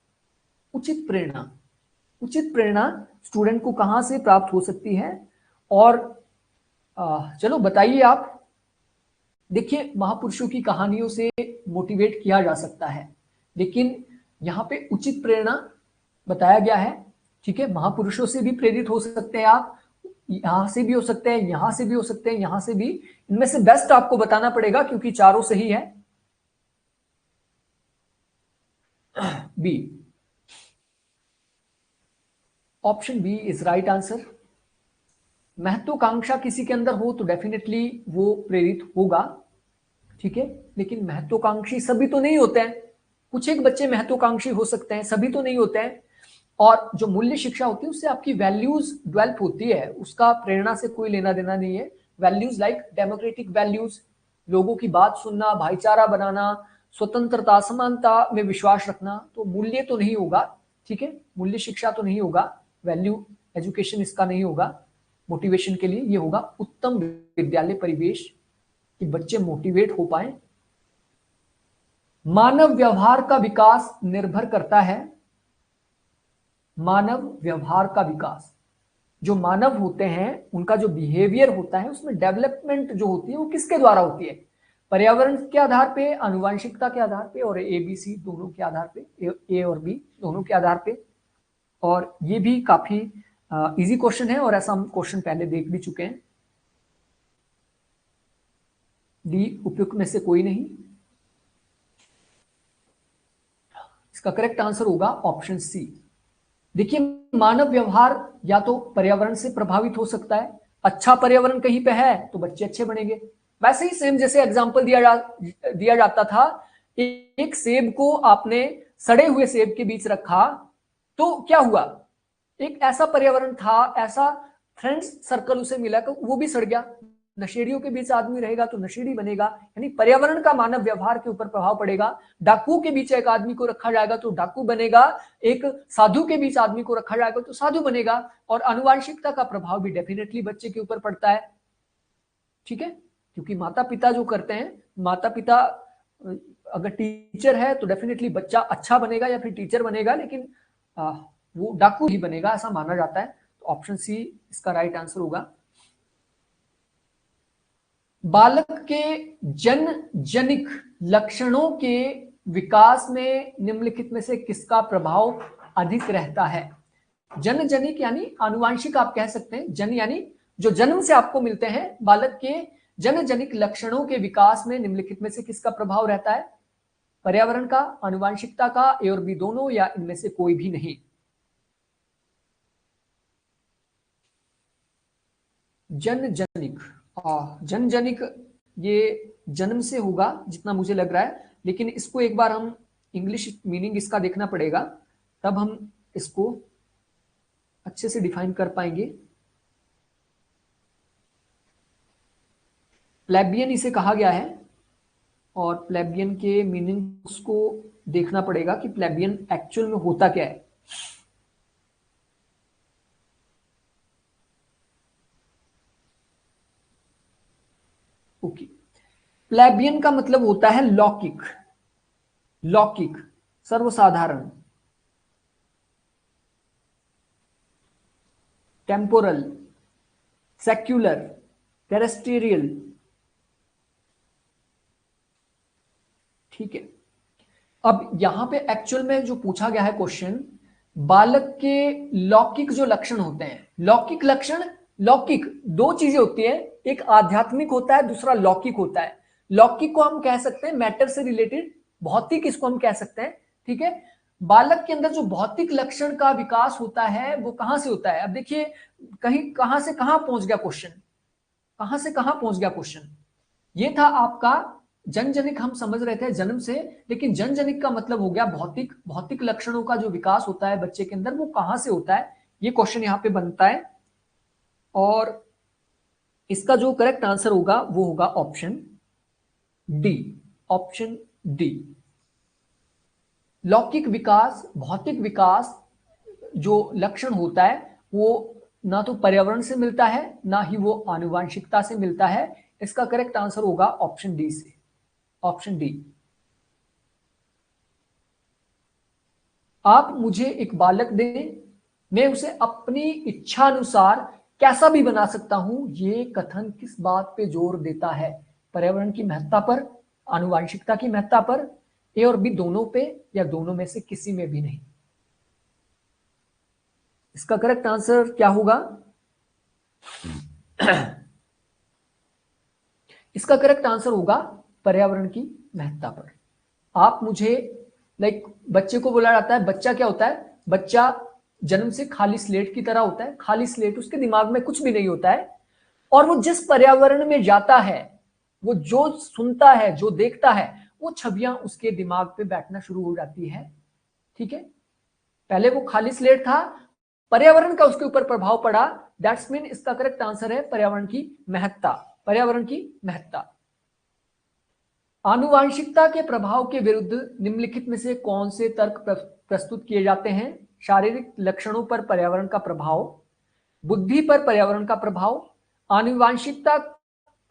उचित प्रेरणा, उचित प्रेरणा स्टूडेंट को कहां से प्राप्त हो सकती है? और चलो बताइए आप। देखिए, महापुरुषों की कहानियों से मोटिवेट किया जा सकता है, लेकिन यहां पे उचित प्रेरणा बताया गया है, ठीक है। महापुरुषों से भी प्रेरित हो सकते हैं आप, यहां से भी हो सकते हैं, यहां से भी हो सकते हैं, यहां से भी। इनमें से बेस्ट आपको बताना पड़ेगा, क्योंकि चारों सही है। B, option B is right answer. महत्वाकांक्षा किसी के अंदर हो तो डेफिनेटली वो प्रेरित होगा, ठीक है, लेकिन महत्वाकांक्षी सभी तो नहीं होते हैं, कुछ एक बच्चे महत्वाकांक्षी हो सकते हैं, सभी तो नहीं होते हैं। और जो मूल्य शिक्षा होती है उससे आपकी वैल्यूज डेवलप होती है, उसका प्रेरणा से कोई लेना देना नहीं है। वैल्यूज लाइक डेमोक्रेटिक वैल्यूज, लोगों की बात सुनना, भाईचारा बनाना, स्वतंत्रता, समानता में विश्वास रखना, तो मूल्य तो नहीं होगा, ठीक है, मूल्य शिक्षा तो नहीं होगा, वैल्यू एजुकेशन इसका नहीं होगा। मोटिवेशन के लिए ये होगा उत्तम विद्यालय परिवेश कि बच्चे मोटिवेट हो पाए। मानव व्यवहार का विकास निर्भर करता है, मानव व्यवहार का विकास, जो मानव होते हैं उनका जो बिहेवियर होता है उसमें डेवलपमेंट जो होती है वो किसके द्वारा होती है? पर्यावरण के आधार पे, आनुवंशिकता के आधार पे और ABC दोनों के आधार पे, ए और बी दोनों के आधार पे। और ये भी काफी इजी क्वेश्चन है और ऐसा हम क्वेश्चन पहले देख भी चुके हैं। डी उपयुक्त में से कोई नहीं, इसका करेक्ट आंसर होगा ऑप्शन सी। देखिए, मानव व्यवहार या तो पर्यावरण से प्रभावित हो सकता है, अच्छा पर्यावरण कहीं पे है तो बच्चे अच्छे बनेंगे। वैसे ही सेम जैसे एग्जांपल दिया जाता था, एक सेब को आपने सड़े हुए सेब के बीच रखा तो क्या हुआ? एक ऐसा पर्यावरण था, ऐसा फ्रेंड्स सर्कल उसे मिला तो वो भी सड़ गया। नशेड़ियों के बीच आदमी रहेगा तो नशेड़ी बनेगा, यानी पर्यावरण का मानव व्यवहार के ऊपर प्रभाव पड़ेगा। डाकुओं के बीच एक आदमी को रखा जाएगा तो डाकू बनेगा, एक साधु के बीच आदमी को रखा जाएगा तो साधु बनेगा। और आनुवांशिकता का प्रभाव भी डेफिनेटली बच्चे के ऊपर पड़ता है, ठीक है, क्योंकि माता पिता जो करते हैं, माता पिता अगर टीचर है तो डेफिनेटली बच्चा अच्छा बनेगा या फिर टीचर बनेगा, लेकिन वो डाकू ही बनेगा ऐसा माना जाता है। तो ऑप्शन सी इसका राइट आंसर होगा। बालक के जनिक लक्षणों के विकास में निम्नलिखित में से किसका प्रभाव अधिक रहता है? जनिक यानी आनुवांशिक आप कह सकते हैं, जन यानी जो जन्म से आपको मिलते हैं। बालक के जनिक लक्षणों के विकास में निम्नलिखित में से किसका प्रभाव रहता है? पर्यावरण का, आनुवांशिकता का, ए और बी दोनों, या इनमें से कोई भी नहीं? जनिक ये जन्म से होगा जितना मुझे लग रहा है, लेकिन इसको एक बार हम इंग्लिश मीनिंग इसका देखना पड़ेगा, तब हम इसको अच्छे से डिफाइन कर पाएंगे। प्लेबियन इसे कहा गया है और प्लेबियन के मीनिंग को देखना पड़ेगा कि प्लेबियन एक्चुअल में होता क्या है। ओके, प्लेबियन का मतलब होता है लौकिक, लौकिक, सर्वसाधारण, टेम्पोरल, सेक्युलर, टेरेस्ट्रियल, ठीक है। अब यहां पे एक्चुअल में जो पूछा गया है क्वेश्चन, बालक के लौकिक जो लक्षण होते हैं, लौकिक लक्षण, लौकिक दो चीजें होती है, एक आध्यात्मिक होता है, दूसरा लौकिक होता है। लौकिक को हम कह सकते हैं मैटर से रिलेटेड, भौतिक इसको हम कह सकते हैं, ठीक है। बालक के अंदर जो भौतिक लक्षण का विकास होता है वो कहां से होता है? अब देखिए, कहीं कहां से कहां पहुंच गया क्वेश्चन, कहां से कहां पहुंच गया क्वेश्चन। ये था आपका जनजनिक, हम समझ रहे थे जन्म से, लेकिन जनजनिक का मतलब हो गया भौतिक, भौतिक लक्षणों का जो विकास होता है बच्चे के अंदर वो कहां से होता है, ये क्वेश्चन यहां पे बनता है। और इसका जो करेक्ट आंसर होगा वो होगा ऑप्शन डी, ऑप्शन डी। लौकिक विकास, भौतिक विकास जो लक्षण होता है वो ना तो पर्यावरण से मिलता है ना ही वो आनुवांशिकता से मिलता है। इसका करेक्ट आंसर होगा ऑप्शन डी से, ऑप्शन डी। आप मुझे एक बालक दें, मैं उसे अपनी इच्छा अनुसार कैसा भी बना सकता हूं, ये कथन किस बात पे जोर देता है? पर्यावरण की महत्ता पर, आनुवांशिकता की महत्ता पर, ए और बी दोनों पे, या दोनों में से किसी में भी नहीं? इसका करेक्ट आंसर क्या होगा? इसका करेक्ट आंसर होगा पर्यावरण की महत्ता पर। आप मुझे बच्चे को बोला जाता है, बच्चा क्या होता है? बच्चा जन्म से खाली स्लेट की तरह होता है, खाली स्लेट, उसके दिमाग में कुछ भी नहीं होता है, और वो जिस पर्यावरण में जाता है, वो जो सुनता है, जो देखता है, वो छवियां उसके दिमाग पे बैठना शुरू हो जाती है, ठीक है। पहले वो खाली स्लेट था, पर्यावरण का उसके ऊपर प्रभाव पड़ा, दैट्स मीन इसका करेक्ट आंसर है पर्यावरण की महत्ता, पर्यावरण की महत्ता। आनुवांशिकता के प्रभाव के विरुद्ध निम्नलिखित में से कौन से तर्क प्रस्तुत किए जाते हैं? शारीरिक लक्षणों पर पर्यावरण का प्रभाव, बुद्धि पर पर्यावरण का प्रभाव, आनुवांशिकता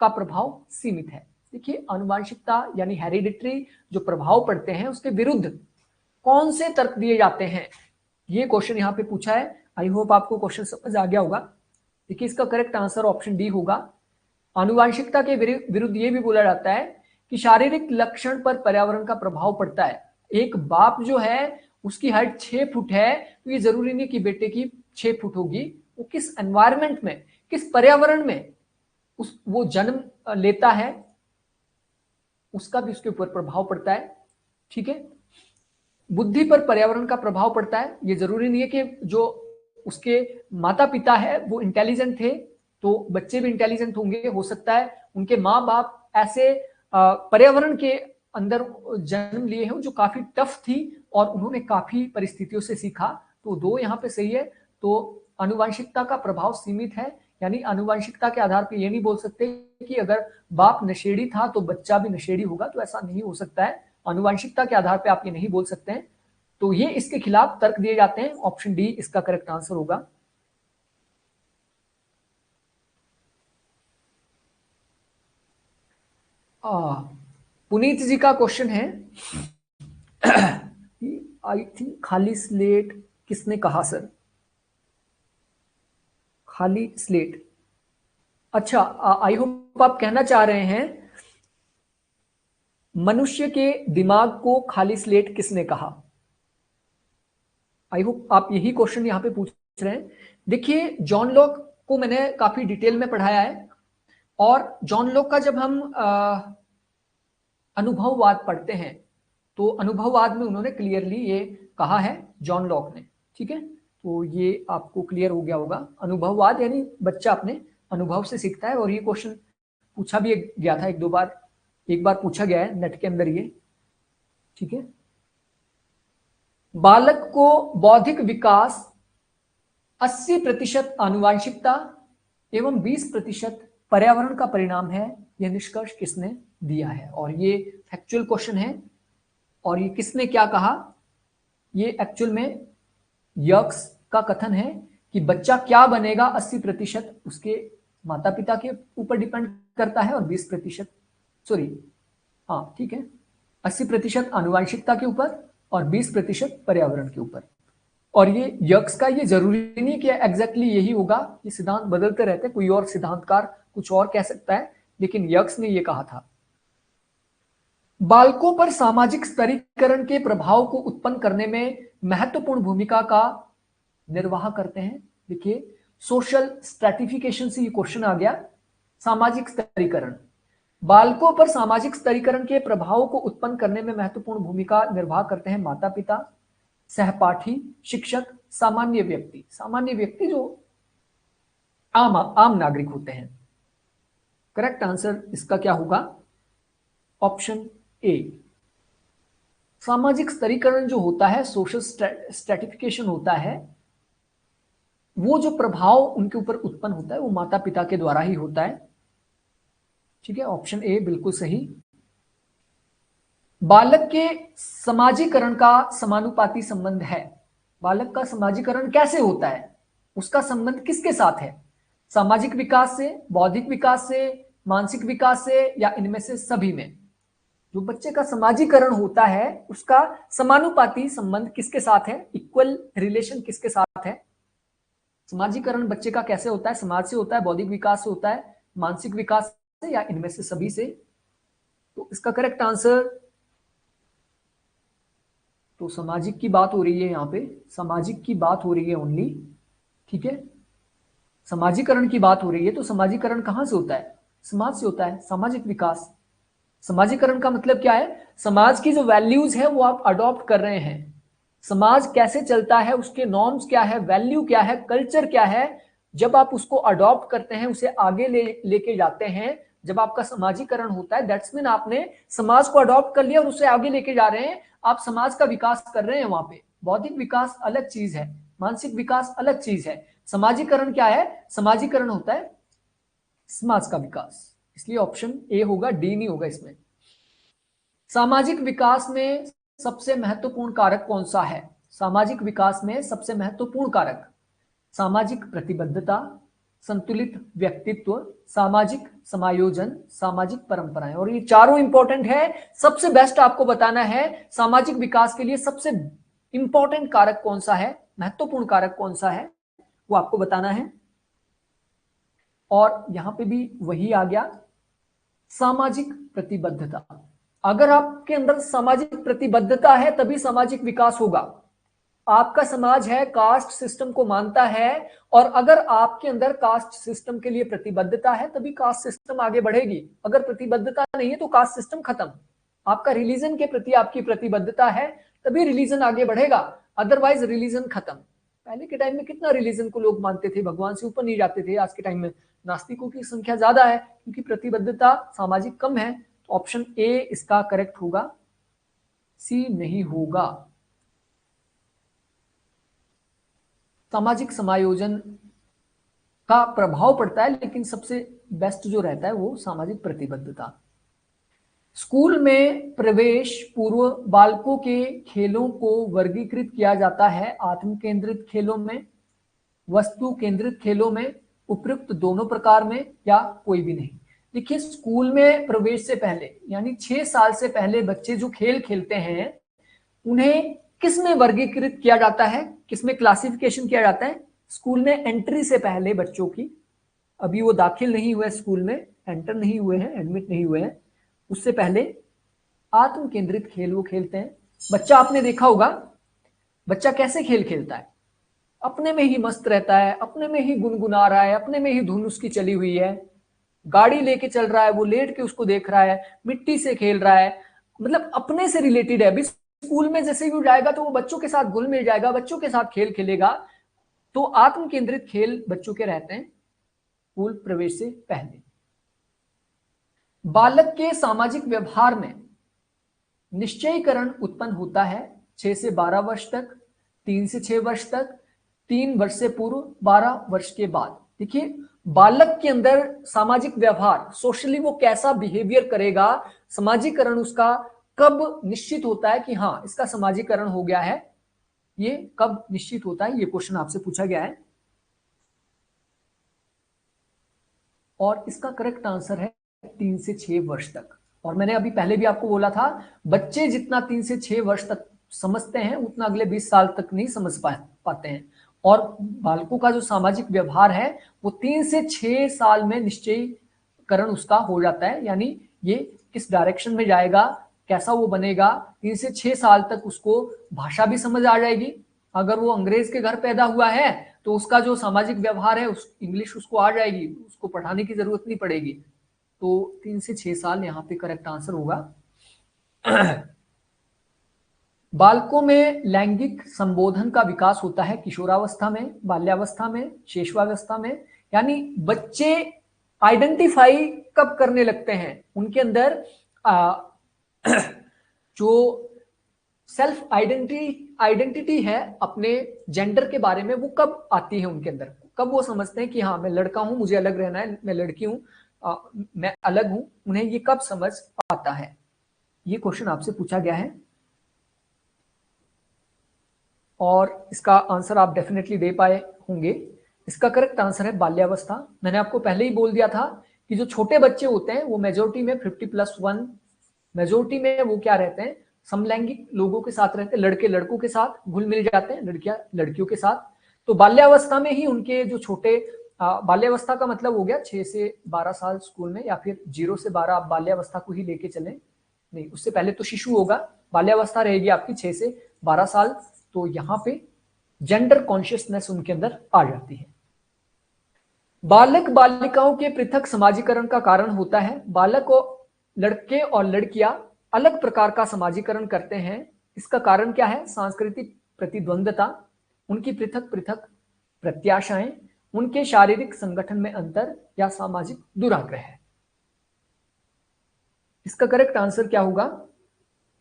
का प्रभाव सीमित है। देखिए, आनुवांशिकता यानी हेरिडिटरी जो प्रभाव पड़ते हैं उसके विरुद्ध कौन से तर्क दिए जाते हैं, ये क्वेश्चन यहां पे पूछा है। आई होप आपको क्वेश्चन समझ आ गया होगा। देखिए, इसका करेक्ट आंसर ऑप्शन डी होगा। आनुवांशिकता के विरुद्ध ये भी बोला जाता है कि शारीरिक लक्षण पर पर्यावरण का प्रभाव पड़ता है। एक बाप जो है उसकी हाइट 6 फुट है, तो ये जरूरी नहीं कि बेटे की 6 फुट होगी। वो किस एनवायरमेंट में, किस पर्यावरण में वो जन्म लेता है, उसका भी उसके ऊपर प्रभाव पड़ता है। ठीक है, बुद्धि पर पर्यावरण का प्रभाव पड़ता है। ये जरूरी नहीं है कि जो उसके माता पिता है वो इंटेलिजेंट थे तो बच्चे भी इंटेलिजेंट होंगे। हो सकता है उनके माँ बाप ऐसे पर्यावरण के अंदर जन्म लिए हो जो काफी टफ थी और उन्होंने काफी परिस्थितियों से सीखा, तो दो यहाँ पे सही है। तो आनुवांशिकता का प्रभाव सीमित है, यानी आनुवांशिकता के आधार पर ये नहीं बोल सकते कि अगर बाप नशेड़ी था तो बच्चा भी नशेड़ी होगा, तो ऐसा नहीं हो सकता है। आनुवांशिकता के आधार पे आप ये नहीं बोल सकते हैं। तो ये इसके खिलाफ तर्क दिए जाते हैं। ऑप्शन डी इसका करेक्ट आंसर होगा। पुनीत जी का क्वेश्चन है, आई थिंक खाली स्लेट किसने कहा सर? खाली स्लेट, अच्छा, आई होप आप कहना चाह रहे हैं मनुष्य के दिमाग को खाली स्लेट किसने कहा। आई होप आप यही क्वेश्चन यहां पे पूछ रहे हैं। देखिए, जॉन लॉक को मैंने काफी डिटेल में पढ़ाया है, और जॉन लॉक का जब हम अनुभववाद पढ़ते हैं तो अनुभववाद में उन्होंने क्लियरली ये कहा है, जॉन लॉक ने। ठीक है, तो ये आपको क्लियर हो गया होगा। अनुभववाद यानी बच्चा अपने अनुभव से सीखता है, और ये क्वेश्चन पूछा भी गया था एक बार पूछा गया है नेट के अंदर ये। ठीक है, बालक को बौद्धिक विकास 80% आनुवांशिकता एवं 20% पर्यावरण का परिणाम है, यह निष्कर्ष किसने दिया है? और ये फैक्चुअल क्वेश्चन है, और ये किसने क्या कहा? ये एक्चुअल में यर्क्स का कथन है कि बच्चा क्या बनेगा 80% उसके माता पिता के ऊपर डिपेंड करता है, और 20% सॉरी, हाँ ठीक है, 80% आनुवांशिकता के ऊपर और 20% पर्यावरण के ऊपर। और ये यक्स का ये जरूरी नहीं कि एग्जैक्टली यही होगा, ये सिद्धांत बदलते रहते हैं, कोई और सिद्धांतकार कुछ और कह सकता है, लेकिन यक्स ने ये कहा था। बालकों पर सामाजिक स्तरीकरण के प्रभाव को उत्पन्न करने में महत्वपूर्ण भूमिका का निर्वाह करते हैं। देखिए, सोशल स्ट्रैटिफिकेशन से ये क्वेश्चन आ गया। सामाजिक स्तरीकरण, बालकों पर सामाजिक स्तरीकरण के प्रभाव को उत्पन्न करने में महत्वपूर्ण भूमिका निर्वाह करते हैं माता पिता, सहपाठी, शिक्षक, सामान्य व्यक्ति। सामान्य व्यक्ति जो आम नागरिक होते हैं। करेक्ट आंसर इसका क्या होगा? Option A. सामाजिक स्तरीकरण जो होता है, सोशल स्ट्रैटिफिकेशन होता है, वो जो प्रभाव उनके ऊपर उत्पन्न होता है वो माता पिता के द्वारा ही होता है। ठीक है, ऑप्शन ए बिल्कुल सही। बालक के समाजीकरण का समानुपाती संबंध है। बालक का समाजीकरण कैसे होता है, उसका संबंध किसके साथ है? सामाजिक विकास से, बौद्धिक विकास से, मानसिक विकास से, या इनमें से सभी में? जो बच्चे का समाजीकरण होता है उसका समानुपाती संबंध किसके साथ है? इक्वल रिलेशन किसके साथ है? समाजीकरण बच्चे का कैसे होता है? समाज से होता है, बौद्धिक विकास से होता है, मानसिक विकास से, या इनमें से सभी से? तो इसका करेक्ट आंसर, तो सामाजिक की बात हो रही है यहाँ पे, सामाजिक की बात हो रही है ओनली। ठीक है, समाजीकरण की बात हो रही है, तो समाजीकरण कहां से होता है? समाज से होता है, सामाजिक विकास। समाजीकरण का मतलब क्या है? समाज की जो वैल्यूज है वो आप अडॉप्ट कर रहे हैं। समाज कैसे चलता है, उसके नॉर्म्स क्या है, वैल्यू क्या है, कल्चर क्या है, जब आप उसको अडॉप्ट करते हैं, उसे आगे लेके जाते हैं, जब आपका समाजीकरण होता है, दैट्स मीन आपने समाज को अडॉप्ट कर लिया और उसे आगे लेके जा रहे हैं, आप समाज का विकास कर रहे हैं वहां पे। बौद्धिक विकास अलग चीज है, मानसिक विकास अलग चीज है। समाजीकरण क्या है? समाजीकरण होता है समाज का विकास, इसलिए ऑप्शन ए होगा, डी नहीं होगा इसमें। सामाजिक विकास में सबसे महत्वपूर्ण कारक कौन सा है? सामाजिक विकास में सबसे महत्वपूर्ण कारक सामाजिक प्रतिबद्धता, संतुलित व्यक्तित्व, सामाजिक समायोजन, सामाजिक परंपराएं। और ये चारों इंपॉर्टेंट है। सबसे बेस्ट आपको बताना है सामाजिक विकास के लिए सबसे इंपॉर्टेंट कारक कौन सा है, महत्वपूर्ण कारक कौन सा है, वो आपको बताना है। और यहां पे भी वही आ गया, सामाजिक प्रतिबद्धता। अगर आपके अंदर सामाजिक प्रतिबद्धता है तभी सामाजिक विकास होगा। आपका समाज है कास्ट सिस्टम को मानता है, और अगर आपके अंदर कास्ट सिस्टम के लिए प्रतिबद्धता है तभी कास्ट सिस्टम आगे बढ़ेगी। अगर प्रतिबद्धता नहीं है तो कास्ट सिस्टम खत्म। आपका रिलीजन के प्रति आपकी प्रतिबद्धता है तभी रिलीजन आगे बढ़ेगा, अदरवाइज रिलीजन खत्म। पहले के टाइम में कितना रिलीजन को लोग मानते थे, भगवान से ऊपर नहीं जाते थे। आज के टाइम में नास्तिकों की संख्या ज्यादा है क्योंकि प्रतिबद्धता सामाजिक कम है। तो ऑप्शन ए इसका करेक्ट होगा, सी नहीं होगा। सामाजिक समायोजन का प्रभाव पड़ता है, लेकिन सबसे बेस्ट जो रहता है वो सामाजिक प्रतिबद्धता। स्कूल में प्रवेश पूर्व बालकों के खेलों को वर्गीकृत किया जाता है आत्म केंद्रित खेलों में, वस्तु केंद्रित खेलों में, उपयुक्त दोनों प्रकार में, या कोई भी नहीं। देखिए, स्कूल में प्रवेश से पहले यानी 6 साल से पहले बच्चे जो खेल खेलते हैं उन्हें किस में वर्गीकृत किया जाता है, किस में क्लासिफिकेशन किया जाता है? स्कूल में एंट्री से पहले बच्चों की, अभी वो दाखिल नहीं हुए स्कूल में, एंटर नहीं हुए हैं, एडमिट नहीं हुए हैं, उससे पहले आत्म केंद्रित खेल वो खेलते हैं। बच्चा आपने देखा होगा, बच्चा कैसे खेल खेलता है? अपने में ही मस्त रहता है, अपने में ही गुनगुना रहा है, अपने में ही धुन उसकी चली हुई है, गाड़ी लेके चल रहा है, वो लेट के उसको देख रहा है, मिट्टी से खेल रहा है, मतलब अपने से रिलेटेड है। अभी स्कूल में जैसे ही जाएगा तो वो बच्चों के साथ घुल मिल जाएगा, बच्चों के साथ खेल खेलेगा। तो आत्म केंद्रित खेल बच्चों के रहते हैं स्कूल प्रवेश से पहले। बालक के सामाजिक व्यवहार में निश्चयीकरण उत्पन्न होता है 6 से 12 वर्ष तक, 3 से 6 वर्ष तक, 3 वर्ष से पूर्व, 12 वर्ष के बाद। देखिए, बालक के अंदर सामाजिक व्यवहार, सोशली वो कैसा बिहेवियर करेगा, समाजीकरण उसका कब निश्चित होता है कि हाँ इसका समाजीकरण हो गया है, ये कब निश्चित होता है, ये क्वेश्चन आपसे पूछा गया है। और इसका करेक्ट आंसर है 3 से 6 वर्ष तक। और मैंने अभी पहले भी आपको बोला था, बच्चे जितना 3 से 6 वर्ष तक समझते हैं उतना अगले 20 साल तक नहीं समझ पाते हैं। और बालकों का जो सामाजिक व्यवहार है वो 3 से 6 साल में निश्चयीकरण उसका हो जाता है, यानी ये किस डायरेक्शन में जाएगा, कैसा वो बनेगा। 3 से 6 साल तक उसको भाषा भी समझ आ जाएगी। अगर वो अंग्रेज के घर पैदा हुआ है तो उसका जो सामाजिक व्यवहार है उस इंग्लिश उसको आ जाएगी, उसको पढ़ाने की जरूरत नहीं पड़ेगी। तो 3 से 6 साल यहाँ पे करेक्ट आंसर होगा। बालकों में लैंगिक संबोधन का विकास होता है किशोरावस्था में, बाल्यावस्था में, शेषवावस्था में। यानी बच्चे आइडेंटिफाई कब करने लगते हैं, उनके अंदर जो सेल्फ आइडेंटिटी है अपने जेंडर के बारे में, वो कब आती है उनके अंदर, कब वो समझते हैं कि हाँ मैं लड़का हूं, मुझे अलग रहना है, मैं लड़की हूं, मैं अलग हूं, उन्हें ये कब समझ आता है, ये क्वेश्चन आपसे पूछा गया है। और इसका आंसर आप डेफिनेटली दे पाए होंगे। इसका करेक्ट आंसर है बाल्यावस्था। मैंने आपको पहले ही बोल दिया था कि जो छोटे बच्चे होते हैं वो मेजोरिटी में 50+1 मेजोरिटी में वो क्या रहते हैं, समलैंगिक लोगों के साथ रहते हैं, लड़के लड़कों के साथ घुल मिल जाते हैं, लड़कियां लड़कियों के साथ। तो बाल्यावस्था में ही उनके जो छोटे बाल्यावस्था का मतलब हो गया 6 से 12 साल स्कूल में, या फिर 0 से 12 आप बाल्यावस्था को ही लेके चलें, नहीं उससे पहले तो शिशु होगा, बाल्यावस्था रहेगी आपकी 6 से 12 साल। तो यहां पे जेंडर कॉन्शियसनेस उनके अंदर आ जाती है। बालक बालिकाओं के पृथक समाजीकरण का कारण होता है, बालक और लड़के और लड़कियां अलग प्रकार का समाजीकरण करते हैं। इसका कारण क्या है? सांस्कृतिक प्रतिद्वंदता, उनकी पृथक पृथक प्रत्याशाएं, उनके शारीरिक संगठन में अंतर, या सामाजिक दुराग्रह है। इसका करेक्ट आंसर क्या होगा?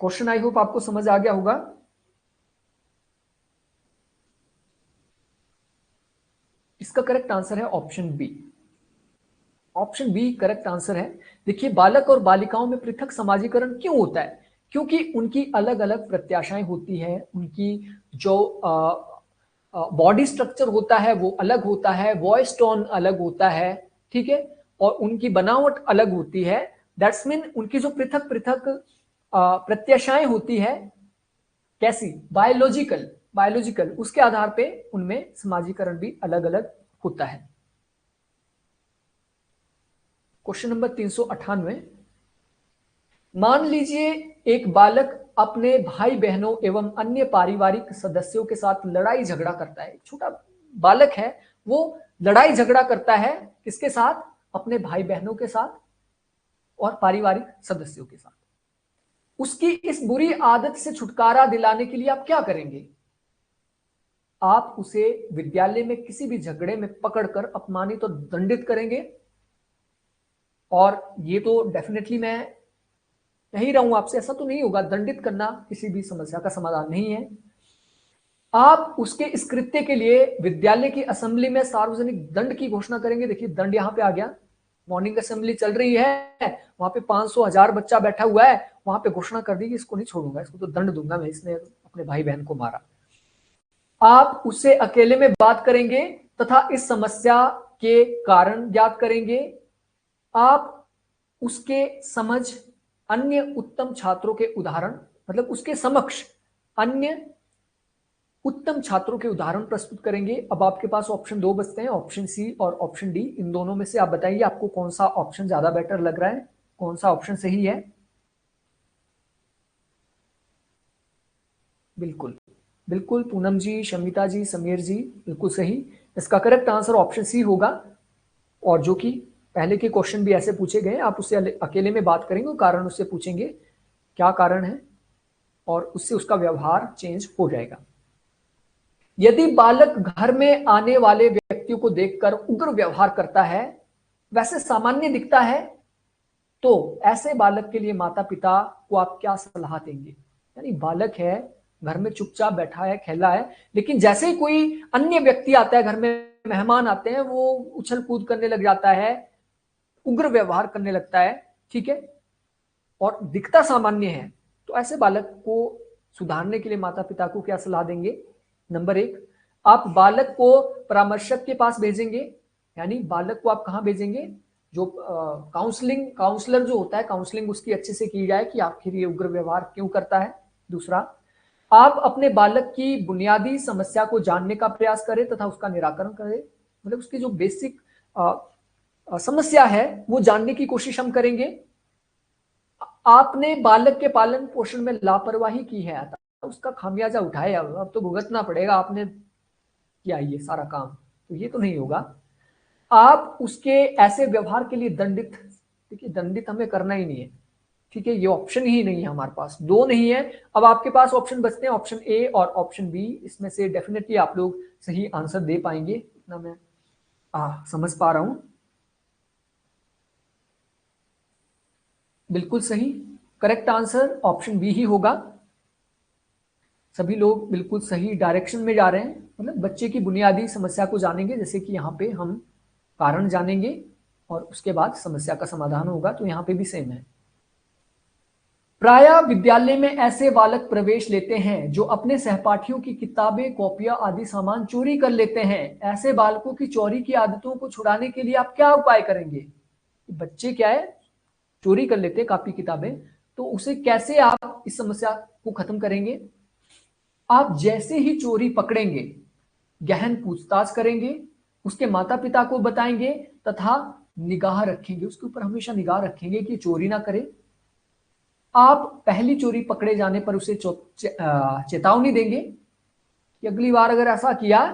क्वेश्चन आई होप आपको समझ आ गया होगा। इसका करेक्ट आंसर है option B. Option B correct answer है। देखिए, बालक और बालिकाओं में पृथक समाजीकरण क्यों होता है? क्योंकि उनकी अलग अलग प्रत्याशाएं होती है, उनकी जो बॉडी स्ट्रक्चर होता है वो अलग होता है, वॉइस टोन अलग होता है, ठीक है, और उनकी बनावट अलग होती है। दैट्स मीन उनकी जो पृथक पृथक प्रत्याशाएं होती है, कैसी? बायोलॉजिकल, उसके आधार पे उनमें समाजीकरण भी अलग अलग होता है। क्वेश्चन नंबर 398, मान लीजिए एक बालक अपने भाई बहनों एवं अन्य पारिवारिक सदस्यों के साथ लड़ाई झगड़ा करता है। छोटा बालक है, वो लड़ाई झगड़ा करता है किसके साथ? अपने भाई बहनों के साथ और पारिवारिक सदस्यों के साथ। उसकी इस बुरी आदत से छुटकारा दिलाने के लिए आप क्या करेंगे? आप उसे विद्यालय में किसी भी झगड़े में पकड़कर अपमानित और दंडित करेंगे। और ये तो डेफिनेटली मैं कह ही रहा हूं आपसे, ऐसा तो नहीं होगा, दंडित करना किसी भी समस्या का समाधान नहीं है। आप उसके इस कृत्य के लिए विद्यालय की असेंबली में सार्वजनिक दंड की घोषणा करेंगे। देखिए, दंड यहां पे आ गया। मॉर्निंग असेंबली चल रही है, वहां पे 500,000 बच्चा बैठा हुआ है, वहां पे घोषणा कर दी कि इसको नहीं छोड़ूंगा, इसको तो दंड दूंगा मैं, इसने अपने भाई बहन को मारा। आप उससे अकेले में बात करेंगे तथा इस समस्या के कारण ज्ञात करेंगे। आप उसके समझ अन्य उत्तम छात्रों के उदाहरण, मतलब उसके समक्ष अन्य उत्तम छात्रों के उदाहरण प्रस्तुत करेंगे। अब आपके पास ऑप्शन 2 बचते हैं, ऑप्शन सी और ऑप्शन डी। इन दोनों में से आप बताइए आपको कौन सा ऑप्शन ज्यादा बेटर लग रहा है, कौन सा ऑप्शन सही है? बिल्कुल बिल्कुल, पूनम जी, शमिता जी, समीर जी, बिल्कुल सही। इसका करेक्ट आंसर ऑप्शन सी होगा। और जो कि पहले के क्वेश्चन भी ऐसे पूछे गए, आप उससे अकेले में बात करेंगे, कारण उससे पूछेंगे क्या कारण है, और उससे उसका व्यवहार चेंज हो जाएगा। यदि बालक घर में आने वाले व्यक्तियों को देखकर उग्र व्यवहार करता है, वैसे सामान्य दिखता है, तो ऐसे बालक के लिए माता पिता को आप क्या सलाह देंगे? यानी बालक है, घर में चुपचाप बैठा है, खेला है, लेकिन जैसे ही कोई अन्य व्यक्ति आता है, घर में मेहमान आते हैं, वो उछल कूद करने लग जाता है, उग्र व्यवहार करने लगता है, ठीक है, और दिखता सामान्य है, तो ऐसे बालक को सुधारने के लिए माता पिता को क्या सलाह देंगे? नंबर 1, आप बालक को परामर्शक के पास भेजेंगे। यानी बालक को आप कहां भेजेंगे? जो काउंसलर जो होता है, काउंसलिंग उसकी अच्छे से की जाए कि आखिर ये उग्र व्यवहार क्यों करता है। दूसरा, आप अपने बालक की बुनियादी समस्या को जानने का प्रयास करें तथा उसका निराकरण करें। मतलब उसकी जो बेसिक समस्या है वो जानने की कोशिश हम करेंगे। आपने बालक के पालन पोषण में लापरवाही की है, उसका खामियाजा उठाए, अब तो भुगतना पड़ेगा, आपने किया ये सारा काम, तो ये तो नहीं होगा। आप उसके ऐसे व्यवहार के लिए दंडित, देखिए दंडित हमें करना ही नहीं है, ठीक है, ये ऑप्शन ही नहीं है हमारे पास, 2 नहीं है। अब आपके पास ऑप्शन बचते हैं ऑप्शन ए और ऑप्शन बी। इसमें से डेफिनेटली आप लोग सही आंसर दे पाएंगे, इतना मैं समझ पा रहा हूं। बिल्कुल सही, करेक्ट आंसर ऑप्शन बी ही होगा। सभी लोग बिल्कुल सही डायरेक्शन में जा रहे हैं। मतलब बच्चे की बुनियादी समस्या को जानेंगे, जैसे कि यहाँ पे हम कारण जानेंगे और उसके बाद समस्या का समाधान होगा, तो यहाँ पे भी सेम है। प्रायः विद्यालय में ऐसे बालक प्रवेश लेते हैं जो अपने सहपाठियों की किताबें, कॉपियां आदि सामान चोरी कर लेते हैं। ऐसे बालकों की चोरी की आदतों को छुड़ाने के लिए आप क्या उपाय करेंगे? बच्चे क्या है, चोरी कर लेते हैं कापी किताबें, तो उसे कैसे आप इस समस्या को खत्म करेंगे? आप जैसे ही चोरी पकड़ेंगे, गहन पूछताछ करेंगे, उसके माता पिता को बताएंगे तथा निगाह रखेंगे, उसके ऊपर हमेशा निगाह रखेंगे कि चोरी ना करे। आप पहली चोरी पकड़े जाने पर उसे चेतावनी देंगे कि अगली बार अगर ऐसा किया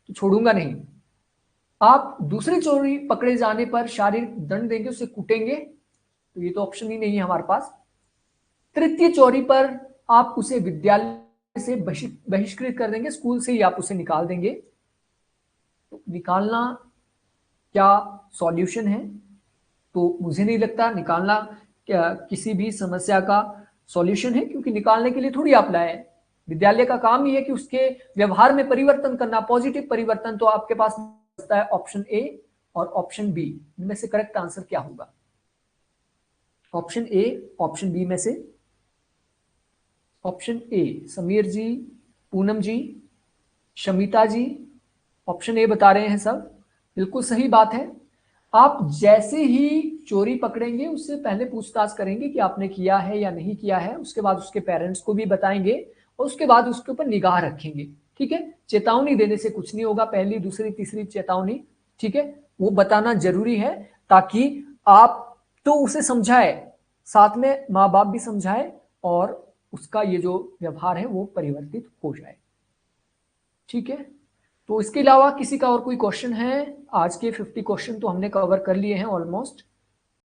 तो छोड़ूंगा नहीं। आप दूसरी चोरी पकड़े जाने पर शारीरिक दंड देंगे, उसे कूटेंगे, तो ये तो ऑप्शन ही नहीं है हमारे पास। तृतीय चोरी पर आप उसे विद्यालय से बहिष्कृत कर देंगे, स्कूल से ही आप उसे निकाल देंगे। तो निकालना क्या सॉल्यूशन है? तो मुझे नहीं लगता निकालना क्या किसी भी समस्या का सॉल्यूशन है, क्योंकि निकालने के लिए थोड़ी आप लाए। विद्यालय का काम ही है कि उसके व्यवहार में परिवर्तन करना, पॉजिटिव परिवर्तन। तो आपके पास बचता है ऑप्शन ए और ऑप्शन बी, इनमें से करेक्ट आंसर क्या होगा? ऑप्शन ए, ऑप्शन बी में से? Option A Samir ji, Poonam ji, Shamita ji, option A बता रहे हैं सब। बिल्कुल सही बात है। आप जैसे ही चोरी पकड़ेंगे उससे पहले पूछताछ करेंगे कि आपने किया है या नहीं किया है, उसके बाद उसके पेरेंट्स को भी बताएंगे और उसके बाद उसके ऊपर निगाह रखेंगे। ठीक है, चेतावनी देने से कुछ नहीं होगा, पहली दूसरी तीसरी चेतावनी, ठीक है, वो बताना जरूरी है ताकि आप तो उसे समझाए, साथ में माँ बाप भी समझाए और उसका ये जो व्यवहार है वो परिवर्तित हो जाए। ठीक है, तो इसके अलावा किसी का और कोई क्वेश्चन है? आज के 50 क्वेश्चन तो हमने कवर कर लिए हैं ऑलमोस्ट।